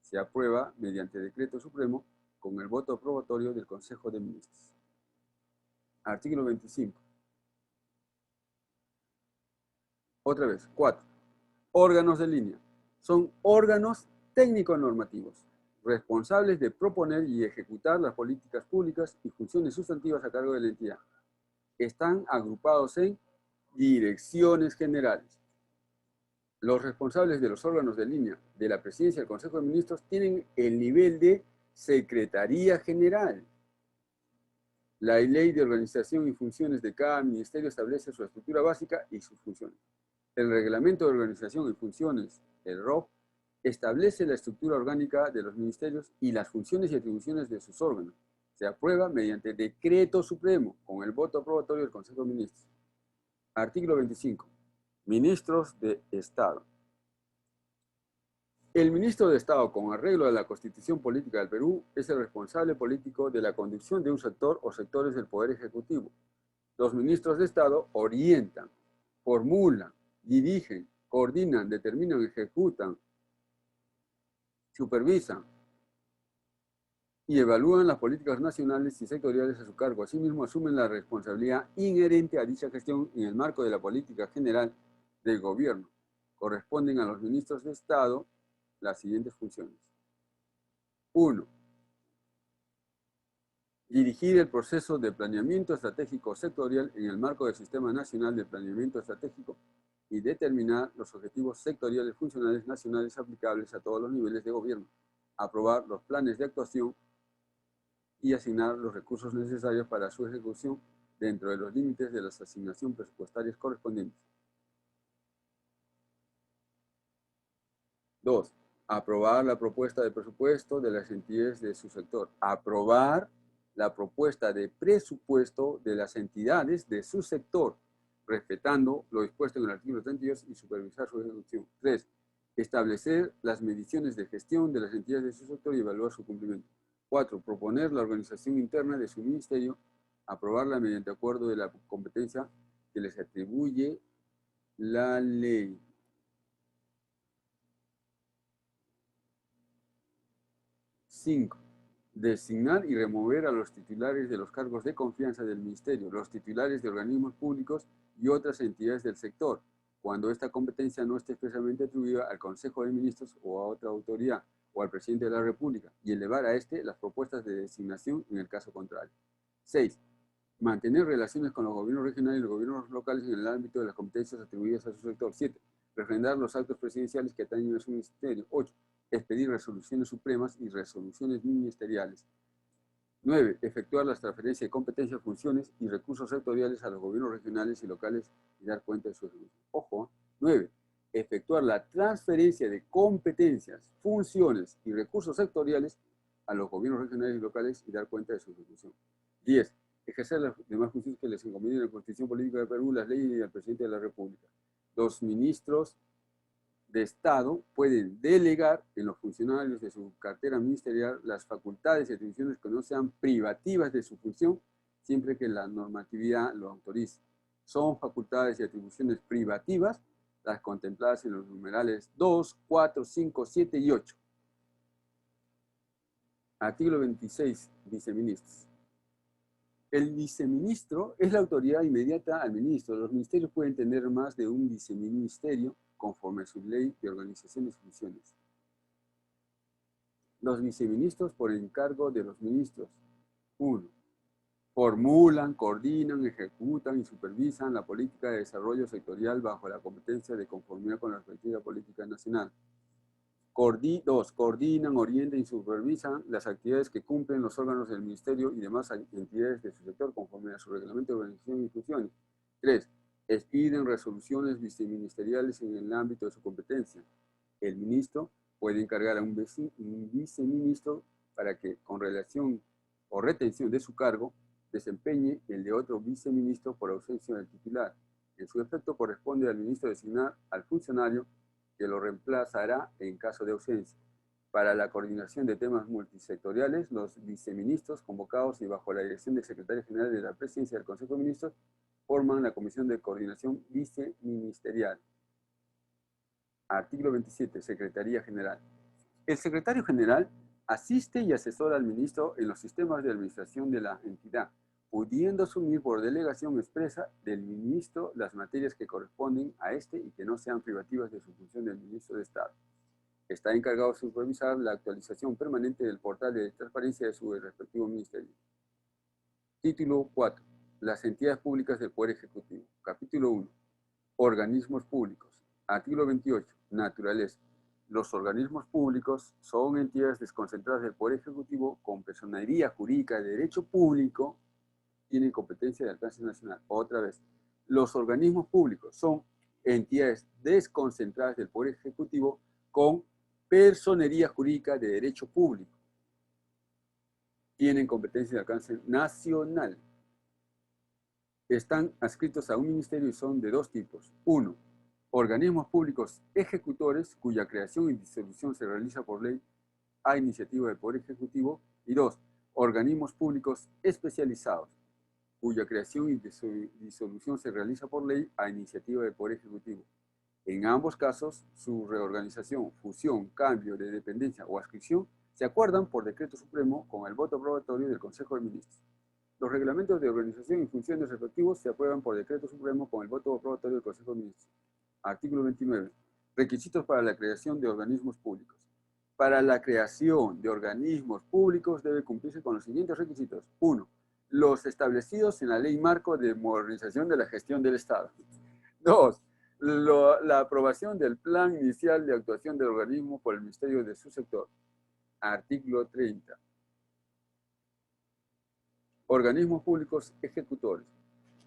Se aprueba mediante decreto supremo con el voto aprobatorio del Consejo de Ministros. Artículo 25. Otra vez, 4. Órganos de línea. Son órganos técnico-normativos, responsables de proponer y ejecutar las políticas públicas y funciones sustantivas a cargo de la entidad. Están agrupados en direcciones generales. Los responsables de los órganos de línea de la Presidencia y el Consejo de Ministros tienen el nivel de Secretaría General. La Ley de Organización y Funciones de cada ministerio establece su estructura básica y sus funciones. El Reglamento de Organización y Funciones, el ROF, establece la estructura orgánica de los ministerios y las funciones y atribuciones de sus órganos. Se aprueba mediante decreto supremo con el voto aprobatorio del Consejo de Ministros. Artículo 25. Ministros de Estado. El ministro de Estado, con arreglo a la Constitución Política del Perú, es el responsable político de la conducción de un sector o sectores del Poder Ejecutivo. Los ministros de Estado orientan, formulan, dirigen, coordinan, determinan, ejecutan, supervisan y evalúan las políticas nacionales y sectoriales a su cargo. Asimismo, asumen la responsabilidad inherente a dicha gestión en el marco de la política general del gobierno. Corresponden a los ministros de Estado las siguientes funciones. 1. Dirigir el proceso de planeamiento estratégico sectorial en el marco del Sistema Nacional de Planeamiento Estratégico y determinar los objetivos sectoriales funcionales nacionales aplicables a todos los niveles de gobierno. Aprobar los planes de actuación y asignar los recursos necesarios para su ejecución dentro de los límites de las asignaciones presupuestarias correspondientes. 2. Aprobar la propuesta de presupuesto de las entidades de su sector. Aprobar la propuesta de presupuesto de las entidades de su sector, respetando lo dispuesto en el artículo 32 y supervisar su ejecución. 3. Establecer las mediciones de gestión de las entidades de su sector y evaluar su cumplimiento. 4. Proponer la organización interna de su ministerio, aprobarla mediante acuerdo de la competencia que les atribuye la ley. Cinco, designar y remover a los titulares de los cargos de confianza del Ministerio, los titulares de organismos públicos y otras entidades del sector, cuando esta competencia no esté expresamente atribuida al Consejo de Ministros o a otra autoridad, o al Presidente de la República, y elevar a este las propuestas de designación en el caso contrario. 6. Mantener relaciones con los gobiernos regionales y los gobiernos locales en el ámbito de las competencias atribuidas a su sector. 7. Refrendar los actos presidenciales que atañen a su ministerio. 8. Expedir resoluciones supremas y resoluciones ministeriales. 9. Efectuar las transferencias de competencias, funciones y recursos sectoriales a los gobiernos regionales y locales y dar cuenta de su ejecución. Ojo. 9. Efectuar la transferencia de competencias, funciones y recursos sectoriales a los gobiernos regionales y locales y dar cuenta de su ejecución. 10. Ejercer las demás funciones que les encomienden la Constitución Política de Perú, las leyes y al Presidente de la República. Los ministros de Estado pueden delegar en los funcionarios de su cartera ministerial las facultades y atribuciones que no sean privativas de su función, siempre que la normatividad lo autorice. Son facultades y atribuciones privativas las contempladas en los numerales 2, 4, 5, 7 y 8. Artículo 26. Viceministros. El viceministro es la autoridad inmediata al ministro. Los ministerios pueden tener más de un viceministerio conforme a su ley de organización y funciones. Los viceministros por encargo de los ministros. 1. Formulan, coordinan, ejecutan y supervisan la política de desarrollo sectorial bajo la competencia de conformidad con la respectiva política nacional. 2. Coordinan, orientan y supervisan las actividades que cumplen los órganos del ministerio y demás entidades de su sector conforme a su reglamento de organización y funciones. 3. Expiden resoluciones viceministeriales en el ámbito de su competencia. El ministro puede encargar a un viceministro para que, con relación o retención de su cargo, desempeñe el de otro viceministro por ausencia del titular. En su efecto, corresponde al ministro designar al funcionario que lo reemplazará en caso de ausencia. Para la coordinación de temas multisectoriales, los viceministros convocados y bajo la dirección del secretario general de la Presidencia del Consejo de Ministros forman la Comisión de Coordinación Viceministerial. Artículo 27. Secretaría General. El secretario general asiste y asesora al ministro en los sistemas de administración de la entidad, pudiendo asumir por delegación expresa del ministro las materias que corresponden a este y que no sean privativas de su función del ministro de Estado. Está encargado de supervisar la actualización permanente del portal de transparencia de su respectivo ministerio. Título 4. Las entidades públicas del Poder Ejecutivo. Capítulo 1. Organismos públicos. Artículo 28. Naturaleza. Los organismos públicos son entidades desconcentradas del Poder Ejecutivo con personería jurídica de derecho público, tienen competencia de alcance nacional. Otra vez, los organismos públicos son entidades desconcentradas del Poder Ejecutivo con personería jurídica de derecho público. Tienen competencia de alcance nacional. Están adscritos a un ministerio y son de dos tipos. 1. Organismos públicos ejecutores cuya creación y disolución se realiza por ley a iniciativa del Poder Ejecutivo. Y 2. Organismos públicos especializados cuya creación y disolución se realiza por ley a iniciativa del Poder Ejecutivo. En ambos casos, su reorganización, fusión, cambio de dependencia o adscripción se acuerdan por decreto supremo con el voto aprobatorio del Consejo de Ministros. Los reglamentos de organización y funciones respectivos se aprueban por decreto supremo con el voto aprobatorio del Consejo de Ministros. Artículo 29. Requisitos para la creación de organismos públicos. Para la creación de organismos públicos debe cumplirse con los siguientes requisitos. 1. Los establecidos en la Ley Marco de Modernización de la Gestión del Estado. 2. La aprobación del plan inicial de actuación del organismo por el Ministerio de su sector. Artículo 30. Organismos públicos ejecutores.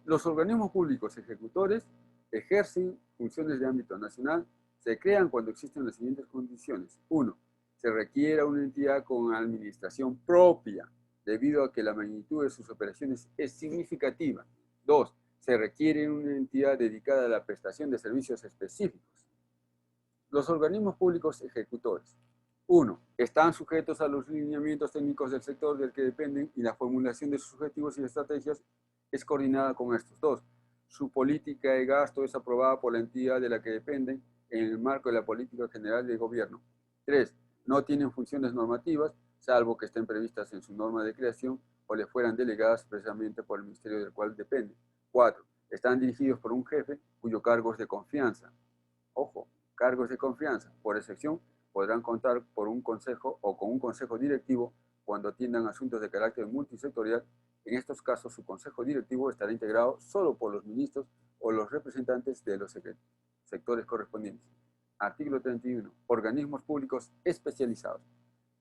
Los organismos públicos ejecutores ejercen funciones de ámbito nacional. Se crean cuando existen las siguientes condiciones. 1. Se requiere una entidad con administración propia, debido a que la magnitud de sus operaciones es significativa. 2. Se requiere una entidad dedicada a la prestación de servicios específicos. Los organismos públicos ejecutores. 1. Están sujetos a los lineamientos técnicos del sector del que dependen y la formulación de sus objetivos y estrategias es coordinada con estos. 2. Su política de gasto es aprobada por la entidad de la que dependen en el marco de la política general del gobierno. 3. No tienen funciones normativas, salvo que estén previstas en su norma de creación o le fueran delegadas expresamente por el ministerio del cual dependen. 4. Están dirigidos por un jefe cuyo cargo es de confianza. Ojo, cargos de confianza. Por excepción, podrán contar por un consejo o con un consejo directivo cuando atiendan asuntos de carácter multisectorial. En estos casos, su consejo directivo estará integrado solo por los ministros o los representantes de los sectores correspondientes. Artículo 31. Organismos públicos especializados.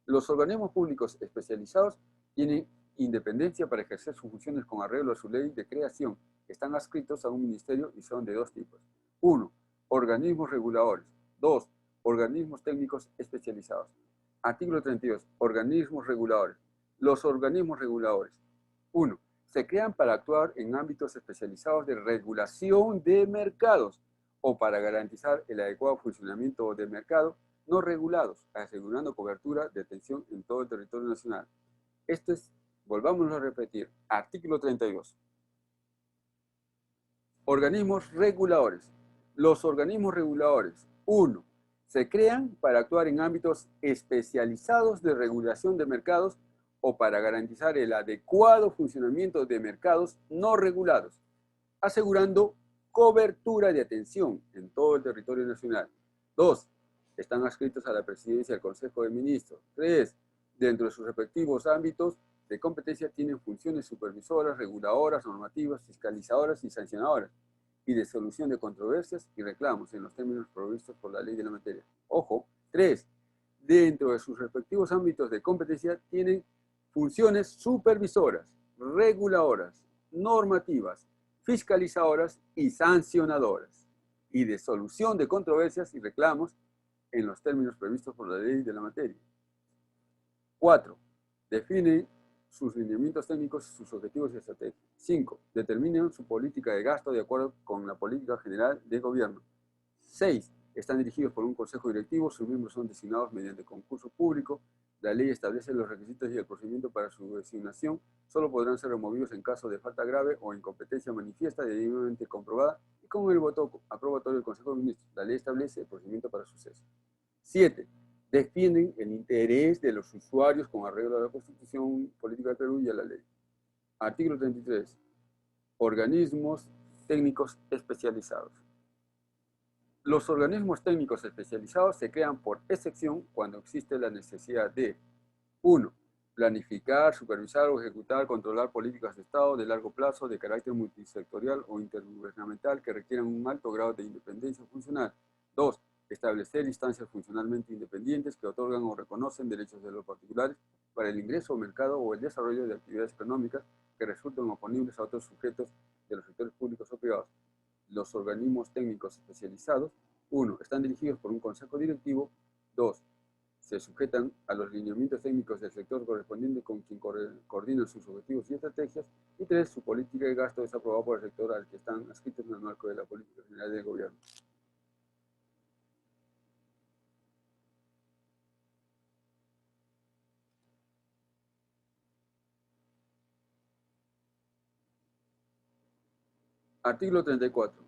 Los organismos públicos especializados tienen independencia para ejercer sus funciones con arreglo a su ley de creación. Están adscritos a un ministerio y son de dos tipos. 1. Organismos reguladores. 2. Organismos técnicos especializados. Artículo 32. Organismos reguladores. Los organismos reguladores. 1. Se crean para actuar en ámbitos especializados de regulación de mercados o para garantizar el adecuado funcionamiento de mercados no regulados, asegurando cobertura de atención en todo el territorio nacional. Esto es, volvámoslo a repetir, artículo 32. Organismos reguladores. Los organismos reguladores, 1. Se crean para actuar en ámbitos especializados de regulación de mercados o para garantizar el adecuado funcionamiento de mercados no regulados, asegurando cobertura de atención en todo el territorio nacional. 2. Están adscritos a la presidencia del Consejo de Ministros. 3. Dentro de sus respectivos ámbitos de competencia tienen funciones supervisoras, reguladoras, normativas, fiscalizadoras y sancionadoras, y de solución de controversias y reclamos en los términos provistos por la ley de la materia. Ojo, 3. Dentro de sus respectivos ámbitos de competencia tienen funciones supervisoras, reguladoras, normativas, fiscalizadoras y sancionadoras, y de solución de controversias y reclamos en los términos previstos por la ley de la materia. 4. Definen sus lineamientos técnicos, sus objetivos y estrategias. 5. Determinan su política de gasto de acuerdo con la política general de gobierno. 6. Están dirigidos por un consejo directivo, sus miembros son designados mediante concurso público. La ley establece los requisitos y el procedimiento para su designación. Solo podrán ser removidos en caso de falta grave o incompetencia manifiesta debidamente comprobada y con el voto aprobatorio del Consejo de Ministros. La ley establece el procedimiento para su cese. 7. Defienden el interés de los usuarios con arreglo a la Constitución Política del Perú y a la ley. Artículo 33. Organismos técnicos especializados. Los organismos técnicos especializados se crean por excepción cuando existe la necesidad de 1. Planificar, supervisar o ejecutar, controlar políticas de Estado de largo plazo de carácter multisectorial o intergubernamental que requieran un alto grado de independencia funcional. 2. Establecer instancias funcionalmente independientes que otorgan o reconocen derechos de los particulares para el ingreso al mercado o el desarrollo de actividades económicas que resulten oponibles a otros sujetos de los sectores públicos o privados. Los organismos técnicos especializados, 1. Están dirigidos por un consejo directivo. 2. Se sujetan a los lineamientos técnicos del sector correspondiente con quien coordinan sus objetivos y estrategias. Y 3. Su política de gasto es aprobada por el sector al que están adscritos en el marco de la política general del gobierno. Artículo 34.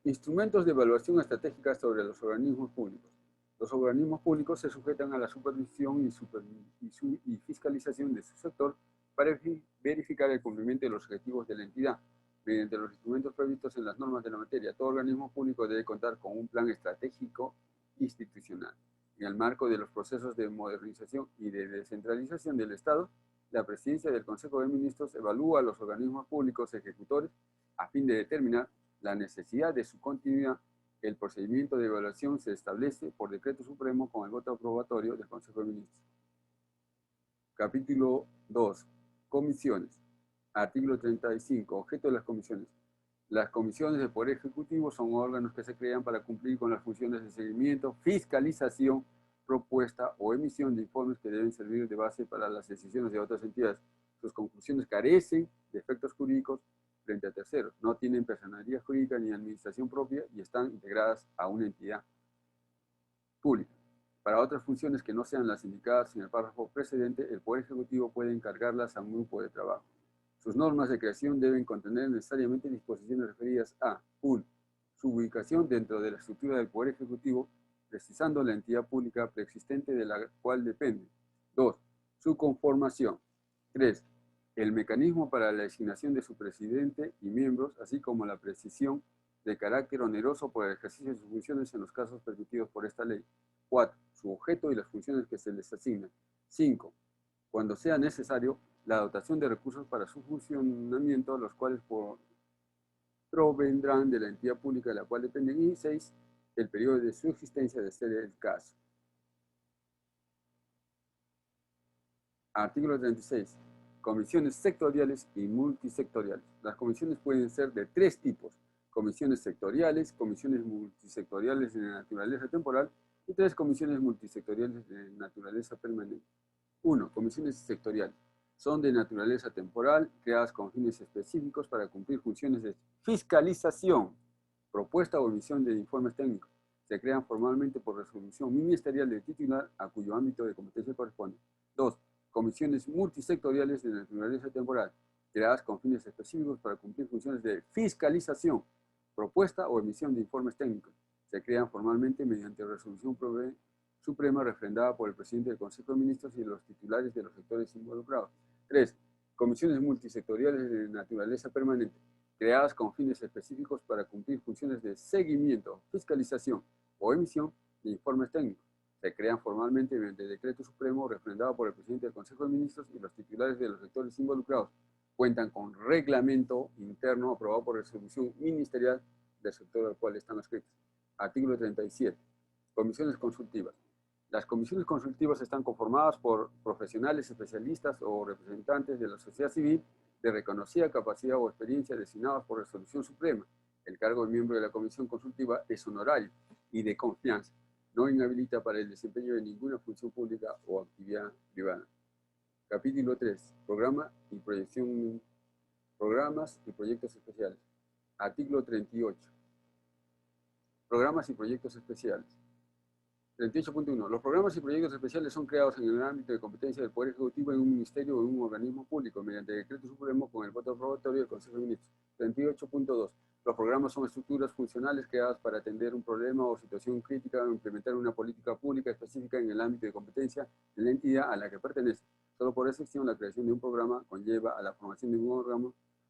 Instrumentos de evaluación estratégica sobre los organismos públicos. Los organismos públicos se sujetan a la supervisión y fiscalización de su sector para verificar el cumplimiento de los objetivos de la entidad mediante los instrumentos previstos en las normas de la materia. Todo organismo público debe contar con un plan estratégico institucional. En el marco de los procesos de modernización y de descentralización del Estado, la presidencia del Consejo de Ministros evalúa a los organismos públicos ejecutores a fin de determinar la necesidad de su continuidad. El procedimiento de evaluación se establece por decreto supremo con el voto aprobatorio del Consejo de Ministros. Capítulo 2. Comisiones. Artículo 35. Objeto de las comisiones. Las comisiones del Poder Ejecutivo son órganos que se crean para cumplir con las funciones de seguimiento, fiscalización, propuesta o emisión de informes que deben servir de base para las decisiones de otras entidades. Sus conclusiones carecen de efectos jurídicos frente a terceros, no tienen personalidad jurídica ni administración propia y están integradas a una entidad pública. Para otras funciones que no sean las indicadas en el párrafo precedente, el Poder Ejecutivo puede encargarlas a un grupo de trabajo. Sus normas de creación deben contener necesariamente disposiciones referidas a 1. Su ubicación dentro de la estructura del Poder Ejecutivo, precisando la entidad pública preexistente de la cual depende. 2. Su conformación. 3. El mecanismo para la designación de su presidente y miembros, así como la precisión de carácter oneroso por el ejercicio de sus funciones en los casos permitidos por esta ley. 4. Su objeto y las funciones que se les asignan. 5. Cuando sea necesario, la dotación de recursos para su funcionamiento, los cuales provendrán de la entidad pública de la cual dependen. Y 6. El periodo de su existencia de ser el caso. Artículo 36. Comisiones sectoriales y multisectoriales. Las comisiones pueden ser de 3 tipos: comisiones sectoriales, comisiones multisectoriales de naturaleza temporal y 3 comisiones multisectoriales de naturaleza permanente. 1. Comisiones sectoriales. Son de naturaleza temporal, creadas con fines específicos para cumplir funciones de fiscalización, propuesta o emisión de informes técnicos. Se crean formalmente por resolución ministerial del titular a cuyo ámbito de competencia corresponde. 2. Comisiones multisectoriales de naturaleza temporal, creadas con fines específicos para cumplir funciones de fiscalización, propuesta o emisión de informes técnicos. Se crean formalmente mediante resolución suprema refrendada por el presidente del Consejo de Ministros y los titulares de los sectores involucrados. 3. Comisiones multisectoriales de naturaleza permanente, creadas con fines específicos para cumplir funciones de seguimiento, fiscalización o emisión de informes técnicos. Se crean formalmente mediante decreto supremo refrendado por el presidente del Consejo de Ministros y los titulares de los sectores involucrados. Cuentan con reglamento interno aprobado por resolución ministerial del sector al cual están adscritos. Artículo 37. Comisiones consultivas. Las comisiones consultivas están conformadas por profesionales, especialistas o representantes de la sociedad civil de reconocida capacidad o experiencia designados por resolución suprema. El cargo de miembro de la comisión consultiva es honorario y de confianza. No inhabilita para el desempeño de ninguna función pública o actividad privada. Capítulo 3. Programas y proyectos especiales. Artículo 38. Programas y proyectos especiales. 38.1. Los programas y proyectos especiales son creados en el ámbito de competencia del Poder Ejecutivo en un ministerio o en un organismo público mediante decreto supremo con el voto aprobatorio del Consejo de Ministros. 38.2. Los programas son estructuras funcionales creadas para atender un problema o situación crítica o implementar una política pública específica en el ámbito de competencia de la entidad a la que pertenece. Solo por excepción, la creación de un programa conlleva a la formación de un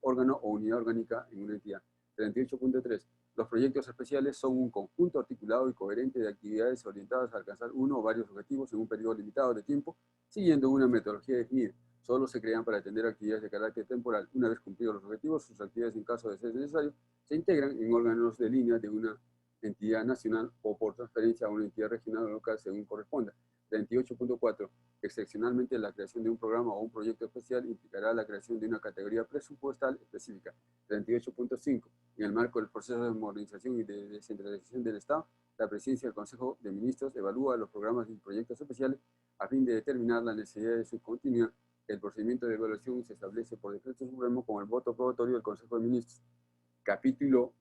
órgano o unidad orgánica en una entidad. 38.3. Los proyectos especiales son un conjunto articulado y coherente de actividades orientadas a alcanzar uno o varios objetivos en un periodo limitado de tiempo, siguiendo una metodología definida. Solo se crean para atender actividades de carácter temporal. Una vez cumplidos los objetivos, sus actividades, en caso de ser necesario, se integran en órganos de línea de una entidad nacional o por transferencia a una entidad regional o local según corresponda. 38.4. Excepcionalmente, la creación de un programa o un proyecto especial implicará la creación de una categoría presupuestal específica. 38.5. En el marco del proceso de modernización y de descentralización del Estado, la Presidencia del Consejo de Ministros evalúa los programas y proyectos especiales a fin de determinar la necesidad de su continuidad. El procedimiento de evaluación se establece por decreto supremo con el voto aprobatorio del Consejo de Ministros. Capítulo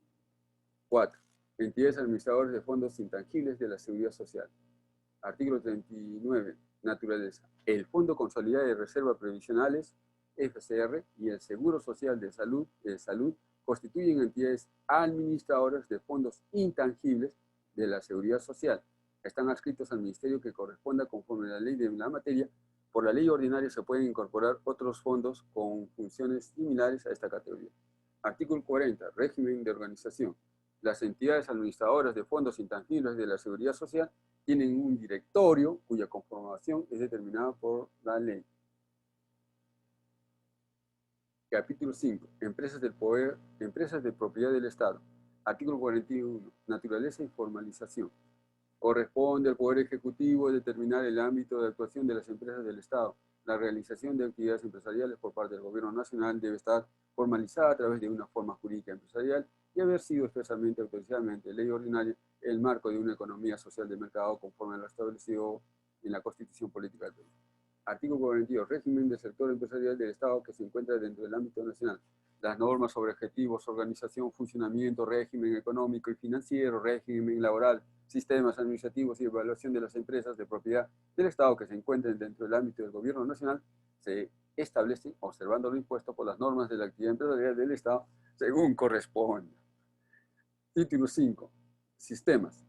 4. Entidades administradoras de fondos intangibles de la Seguridad Social. Artículo 39. Naturaleza. El Fondo Consolidado de Reservas Previsionales, FCR, y el Seguro Social de Salud constituyen entidades administradoras de fondos intangibles de la Seguridad Social. Están adscritos al ministerio que corresponda conforme a la ley de la materia. Por la ley ordinaria se pueden incorporar otros fondos con funciones similares a esta categoría. Artículo 40. Régimen de organización. Las entidades administradoras de fondos intangibles de la Seguridad Social tienen un directorio cuya conformación es determinada por la ley. Capítulo 5. Empresas de propiedad del Estado. Artículo 41. Naturaleza y formalización. Corresponde al Poder Ejecutivo determinar el ámbito de actuación de las empresas del Estado. La realización de actividades empresariales por parte del Gobierno Nacional debe estar formalizada a través de una forma jurídica empresarial y haber sido expresamente autorizada mediante ley ordinaria en el marco de una economía social de mercado conforme a lo establecido en la Constitución Política del Perú. Artículo 42. Régimen del sector empresarial del Estado que se encuentra dentro del ámbito nacional. las normas sobre objetivos, organización, funcionamiento, régimen económico y financiero, régimen laboral, sistemas administrativos y evaluación de las empresas de propiedad del Estado que se encuentren dentro del ámbito del gobierno nacional, se establecen observando lo impuesto por las normas de la actividad empresarial del Estado según corresponda. Título 5. Sistemas.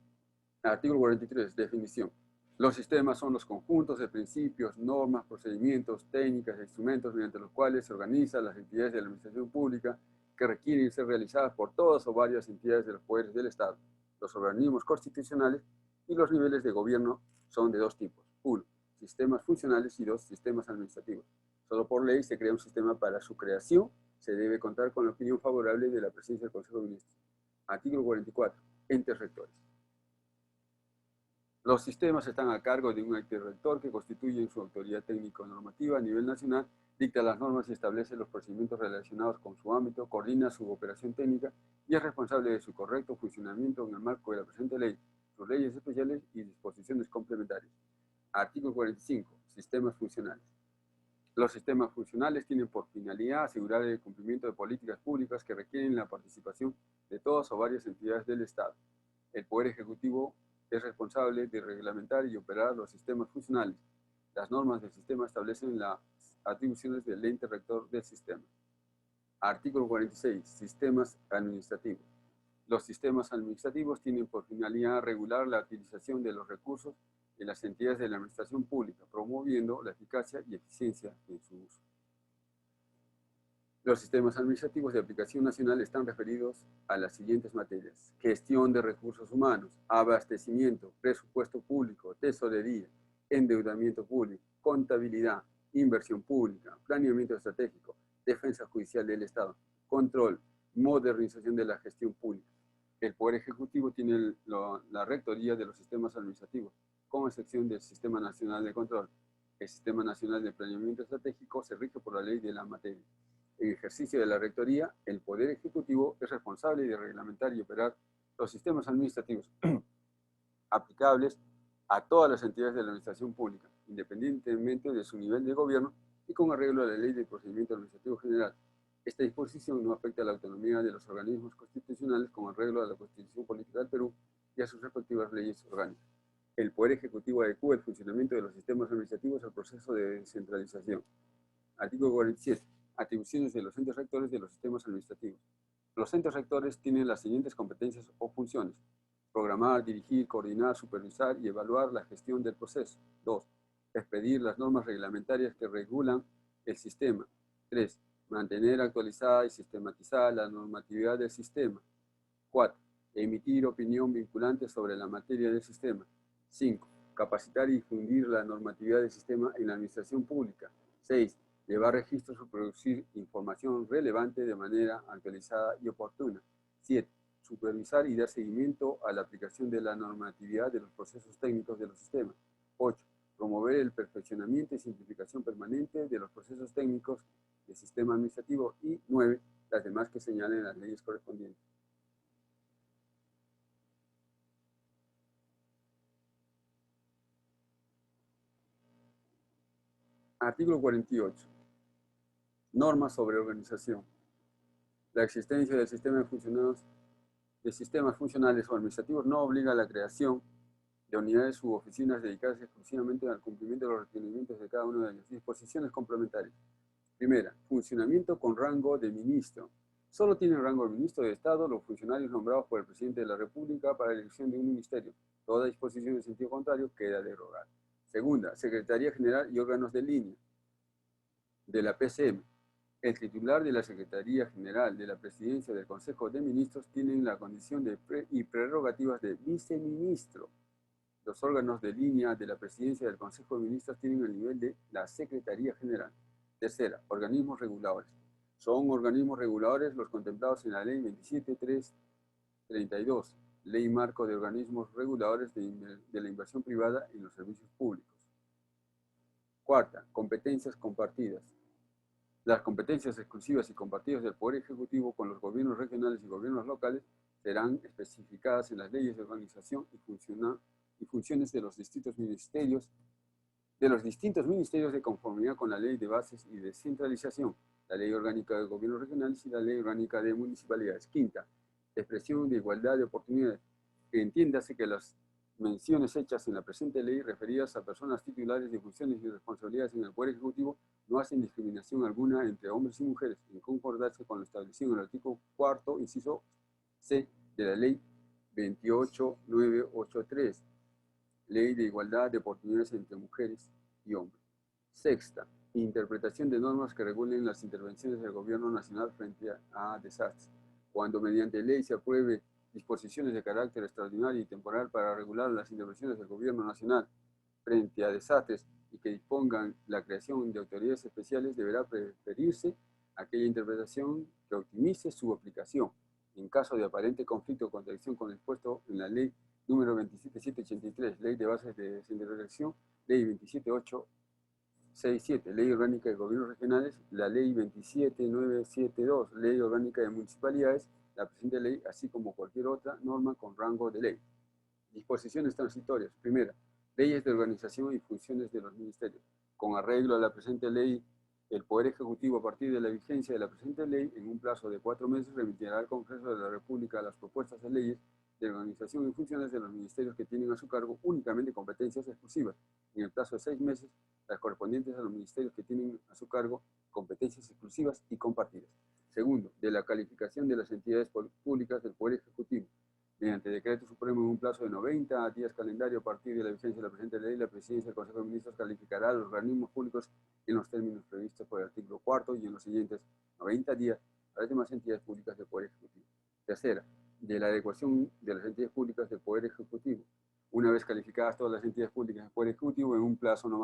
Artículo 43. Definición. Los sistemas son los conjuntos de principios, normas, procedimientos, técnicas e instrumentos mediante los cuales se organizan las actividades de la administración pública que requieren ser realizadas por todas o varias entidades de los poderes del Estado, los organismos constitucionales y los niveles de gobierno son de dos tipos. 1. Sistemas funcionales y 2. Sistemas administrativos. Solo por ley se crea un sistema. Para su creación se debe contar con la opinión favorable de la presidencia del Consejo de Ministros. Artículo 44. Entes rectores. Los sistemas están a cargo de un ente rector que constituye su autoridad técnico-normativa a nivel nacional, dicta las normas y establece los procedimientos relacionados con su ámbito, coordina su operación técnica y es responsable de su correcto funcionamiento en el marco de la presente ley, sus leyes especiales y disposiciones complementarias. Artículo 45. Sistemas funcionales. Los sistemas funcionales tienen por finalidad asegurar el cumplimiento de políticas públicas que requieren la participación de todas o varias entidades del Estado. El Poder Ejecutivo es responsable de reglamentar y operar los sistemas funcionales. Las normas del sistema establecen las atribuciones del ente rector del sistema. Artículo 46. Sistemas administrativos. Los sistemas administrativos tienen por finalidad regular la utilización de los recursos de las entidades de la administración pública, promoviendo la eficacia y eficiencia en su uso. Los sistemas administrativos de aplicación nacional están referidos a las siguientes materias: gestión de recursos humanos, abastecimiento, presupuesto público, tesorería, endeudamiento público, contabilidad, inversión pública, planeamiento estratégico, defensa judicial del Estado, control, modernización de la gestión pública. El Poder Ejecutivo tiene la rectoría de los sistemas administrativos, con excepción del Sistema Nacional de Control. El Sistema Nacional de Planeamiento Estratégico se rige por la ley de la materia. En ejercicio de la rectoría, el Poder Ejecutivo es responsable de reglamentar y operar los sistemas administrativos aplicables a todas las entidades de la administración pública, independientemente de su nivel de gobierno y con arreglo a la Ley de Procedimiento Administrativo General. Esta disposición no afecta a la autonomía de los organismos constitucionales con arreglo a la Constitución Política del Perú y a sus respectivas leyes orgánicas. El Poder Ejecutivo adecúa el funcionamiento de los sistemas administrativos al proceso de descentralización. Artículo 47. Atribuciones de los entes rectores de los sistemas administrativos. Los entes rectores tienen las siguientes competencias o funciones: programar, dirigir, coordinar, supervisar y evaluar la gestión del proceso. 2. Expedir las normas reglamentarias que regulan el sistema. 3. Mantener actualizada y sistematizada la normatividad del sistema. 4. Emitir opinión vinculante sobre la materia del sistema. 5. Capacitar y difundir la normatividad del sistema en la administración pública. 6. Llevar registros o producir información relevante de manera actualizada y oportuna. 7. Supervisar y dar seguimiento a la aplicación de la normatividad de los procesos técnicos de los sistemas. 8. Promover el perfeccionamiento y simplificación permanente de los procesos técnicos del sistema administrativo. Y 9. Las demás que señalen las leyes correspondientes. Artículo 48. Normas sobre organización. La existencia de sistemas funcionales o administrativos no obliga a la creación de unidades u oficinas dedicadas exclusivamente al cumplimiento de los requerimientos de cada una de ellas. Disposiciones complementarias. Primera, funcionamiento con rango de ministro. Solo tienen rango de ministro de Estado los funcionarios nombrados por el presidente de la República para la elección de un ministerio. Toda disposición en sentido contrario queda derogada. Segunda, Secretaría General y órganos de línea de la PCM. El titular de la Secretaría General de la Presidencia del Consejo de Ministros tiene la condición y prerrogativas de viceministro. Los órganos de línea de la Presidencia del Consejo de Ministros tienen el nivel de la Secretaría General. Tercera, organismos reguladores. Son organismos reguladores los contemplados en la Ley 27.332, Ley Marco de Organismos Reguladores de la Inversión Privada en los Servicios Públicos. Cuarta, competencias compartidas. Las competencias exclusivas y compartidas del Poder Ejecutivo con los gobiernos regionales y gobiernos locales serán especificadas en las leyes de organización y funciones de los distintos ministerios de conformidad con la Ley de Bases y Descentralización, la Ley Orgánica de Gobiernos Regionales y la Ley Orgánica de Municipalidades. Quinta, expresión de igualdad de oportunidades. Entiéndase que las menciones hechas en la presente ley referidas a personas titulares de funciones y responsabilidades en el Poder Ejecutivo no hacen discriminación alguna entre hombres y mujeres, en concordancia con lo establecido en el artículo 4, inciso C de la Ley 28983, Ley de Igualdad de Oportunidades entre Mujeres y Hombres. Sexta, interpretación de normas que regulen las intervenciones del Gobierno Nacional frente a desastres. Cuando mediante ley se apruebe disposiciones de carácter extraordinario y temporal para regular las intervenciones del Gobierno Nacional frente a desastres y que dispongan la creación de autoridades especiales, deberá preferirse aquella interpretación que optimice su aplicación. En caso de aparente conflicto o contradicción con lo expuesto en la ley número 27783, Ley de Bases de Descentralización, Ley 27867, Ley Orgánica de Gobiernos Regionales, la Ley 27972, Ley Orgánica de Municipalidades, la presente ley, así como cualquier otra norma con rango de ley. Disposiciones transitorias. Primera, leyes de organización y funciones de los ministerios. Con arreglo a la presente ley, el Poder Ejecutivo, a partir de la vigencia de la presente ley, en un plazo de 4 meses, remitirá al Congreso de la República las propuestas de leyes de organización y funciones de los ministerios que tienen a su cargo únicamente competencias exclusivas. En el plazo de 6 meses, las correspondientes a los ministerios que tienen a su cargo competencias exclusivas y compartidas. Segundo, de la calificación de las entidades públicas del Poder Ejecutivo. Mediante decreto supremo en un plazo de 90 días calendario a partir de la vigencia de la presente ley, la Presidencia del Consejo de Ministros calificará a los organismos públicos en los términos previstos por el artículo 4 y en los siguientes 90 días a las demás entidades públicas del Poder Ejecutivo. Tercera, de la adecuación de las entidades públicas del Poder Ejecutivo. Una vez calificadas todas las entidades públicas del Poder Ejecutivo, en un plazo no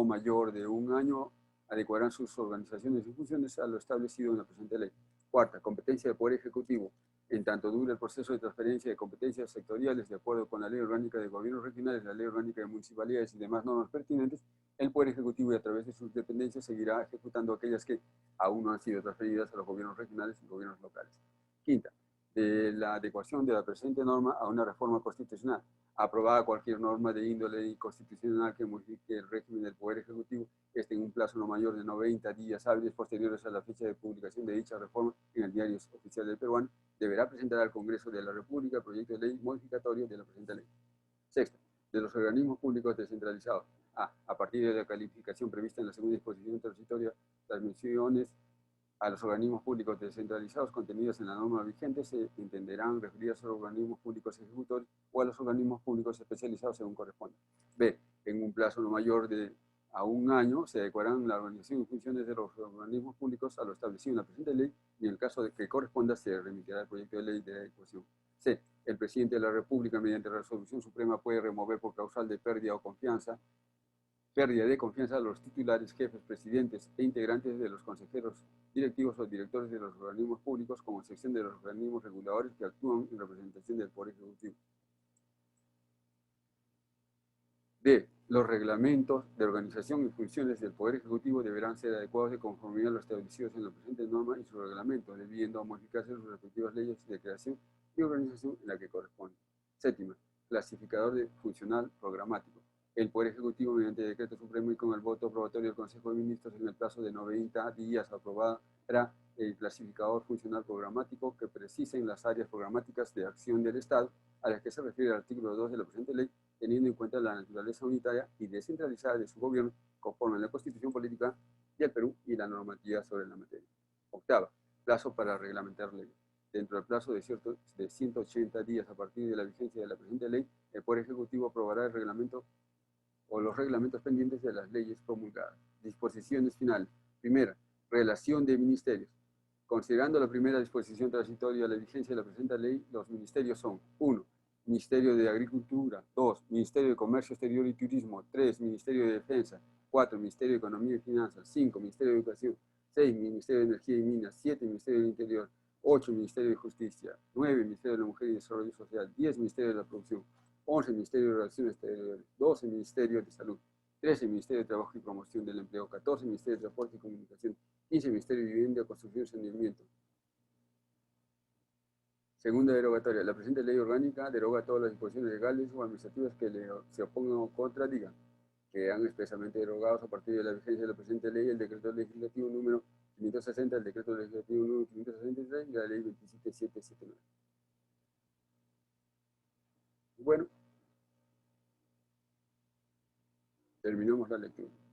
mayor de un año, adecuarán sus organizaciones y funciones a lo establecido en la presente ley. Cuarta, competencia del Poder Ejecutivo. En tanto dure el proceso de transferencia de competencias sectoriales de acuerdo con la Ley Orgánica de Gobiernos Regionales, la Ley Orgánica de Municipalidades y demás normas pertinentes, el Poder Ejecutivo y a través de sus dependencias seguirá ejecutando aquellas que aún no han sido transferidas a los gobiernos regionales y gobiernos locales. Quinta, de la adecuación de la presente norma a una reforma constitucional. Aprobada cualquier norma de índole inconstitucional que modifique el régimen del Poder Ejecutivo, en un plazo no mayor de 90 días hábiles posteriores a la fecha de publicación de dicha reforma en el Diario Oficial del Peruano, deberá presentar al Congreso de la República proyecto de ley modificatorio de la presente ley. Sexta, de los organismos públicos descentralizados. A partir de la calificación prevista en la segunda disposición transitoria, las menciones a los organismos públicos descentralizados contenidos en la norma vigente se entenderán referidas a los organismos públicos ejecutores o a los organismos públicos especializados según corresponda. B. En un plazo no mayor de a un año se adecuarán la organización y funciones de los organismos públicos a lo establecido en la presente ley y en el caso de que corresponda se remitirá el proyecto de ley de adecuación. C. El presidente de la República, mediante resolución suprema, puede remover por causal de pérdida de confianza a los titulares, jefes, presidentes e integrantes de los consejeros directivos o directores de los organismos públicos, con excepción de los organismos reguladores que actúan en representación del Poder Ejecutivo. D. Los reglamentos de organización y funciones del Poder Ejecutivo deberán ser adecuados de conformidad a los establecidos en la presente norma y su reglamento, debiendo modificarse sus respectivas leyes de creación y organización en la que corresponde. Séptima, clasificador de funcional programático. El Poder Ejecutivo, mediante decreto supremo y con el voto aprobatorio del Consejo de Ministros, en el plazo de 90 días aprobará el clasificador funcional programático que precisen las áreas programáticas de acción del Estado a las que se refiere el artículo 2 de la presente ley, teniendo en cuenta la naturaleza unitaria y descentralizada de su gobierno conforme a la Constitución Política del Perú y la normativa sobre la materia. Octava, plazo para reglamentar leyes. Dentro del plazo de 180 días a partir de la vigencia de la presente ley, el Poder Ejecutivo aprobará el reglamento o los reglamentos pendientes de las leyes promulgadas. Disposiciones finales. Primera, relación de ministerios. Considerando la primera disposición transitoria de la vigencia de la presente ley, los ministerios son: 1. Ministerio de Agricultura; 2. Ministerio de Comercio Exterior y Turismo; 3. Ministerio de Defensa; 4. Ministerio de Economía y Finanzas; 5. Ministerio de Educación; 6. Ministerio de Energía y Minas; 7. Ministerio del Interior; 8. Ministerio de Justicia; 9. Ministerio de la Mujer y Desarrollo Social; 10. Ministerio de la Producción; 11. Ministerio de Relaciones Exteriores; 12. Ministerio de Salud; 13. Ministerio de Trabajo y Promoción del Empleo; 14. Ministerio de Transporte y Comunicación; 15. Ministerio de Vivienda, Construcción y Saneamiento. Segunda derogatoria. La presente ley orgánica deroga todas las disposiciones legales o administrativas que se opongan o contradigan, que han expresamente derogados a partir de la vigencia de la presente ley el decreto legislativo número 560 del decreto legislativo número 563 y la ley 27779. Bueno, terminamos la lectura.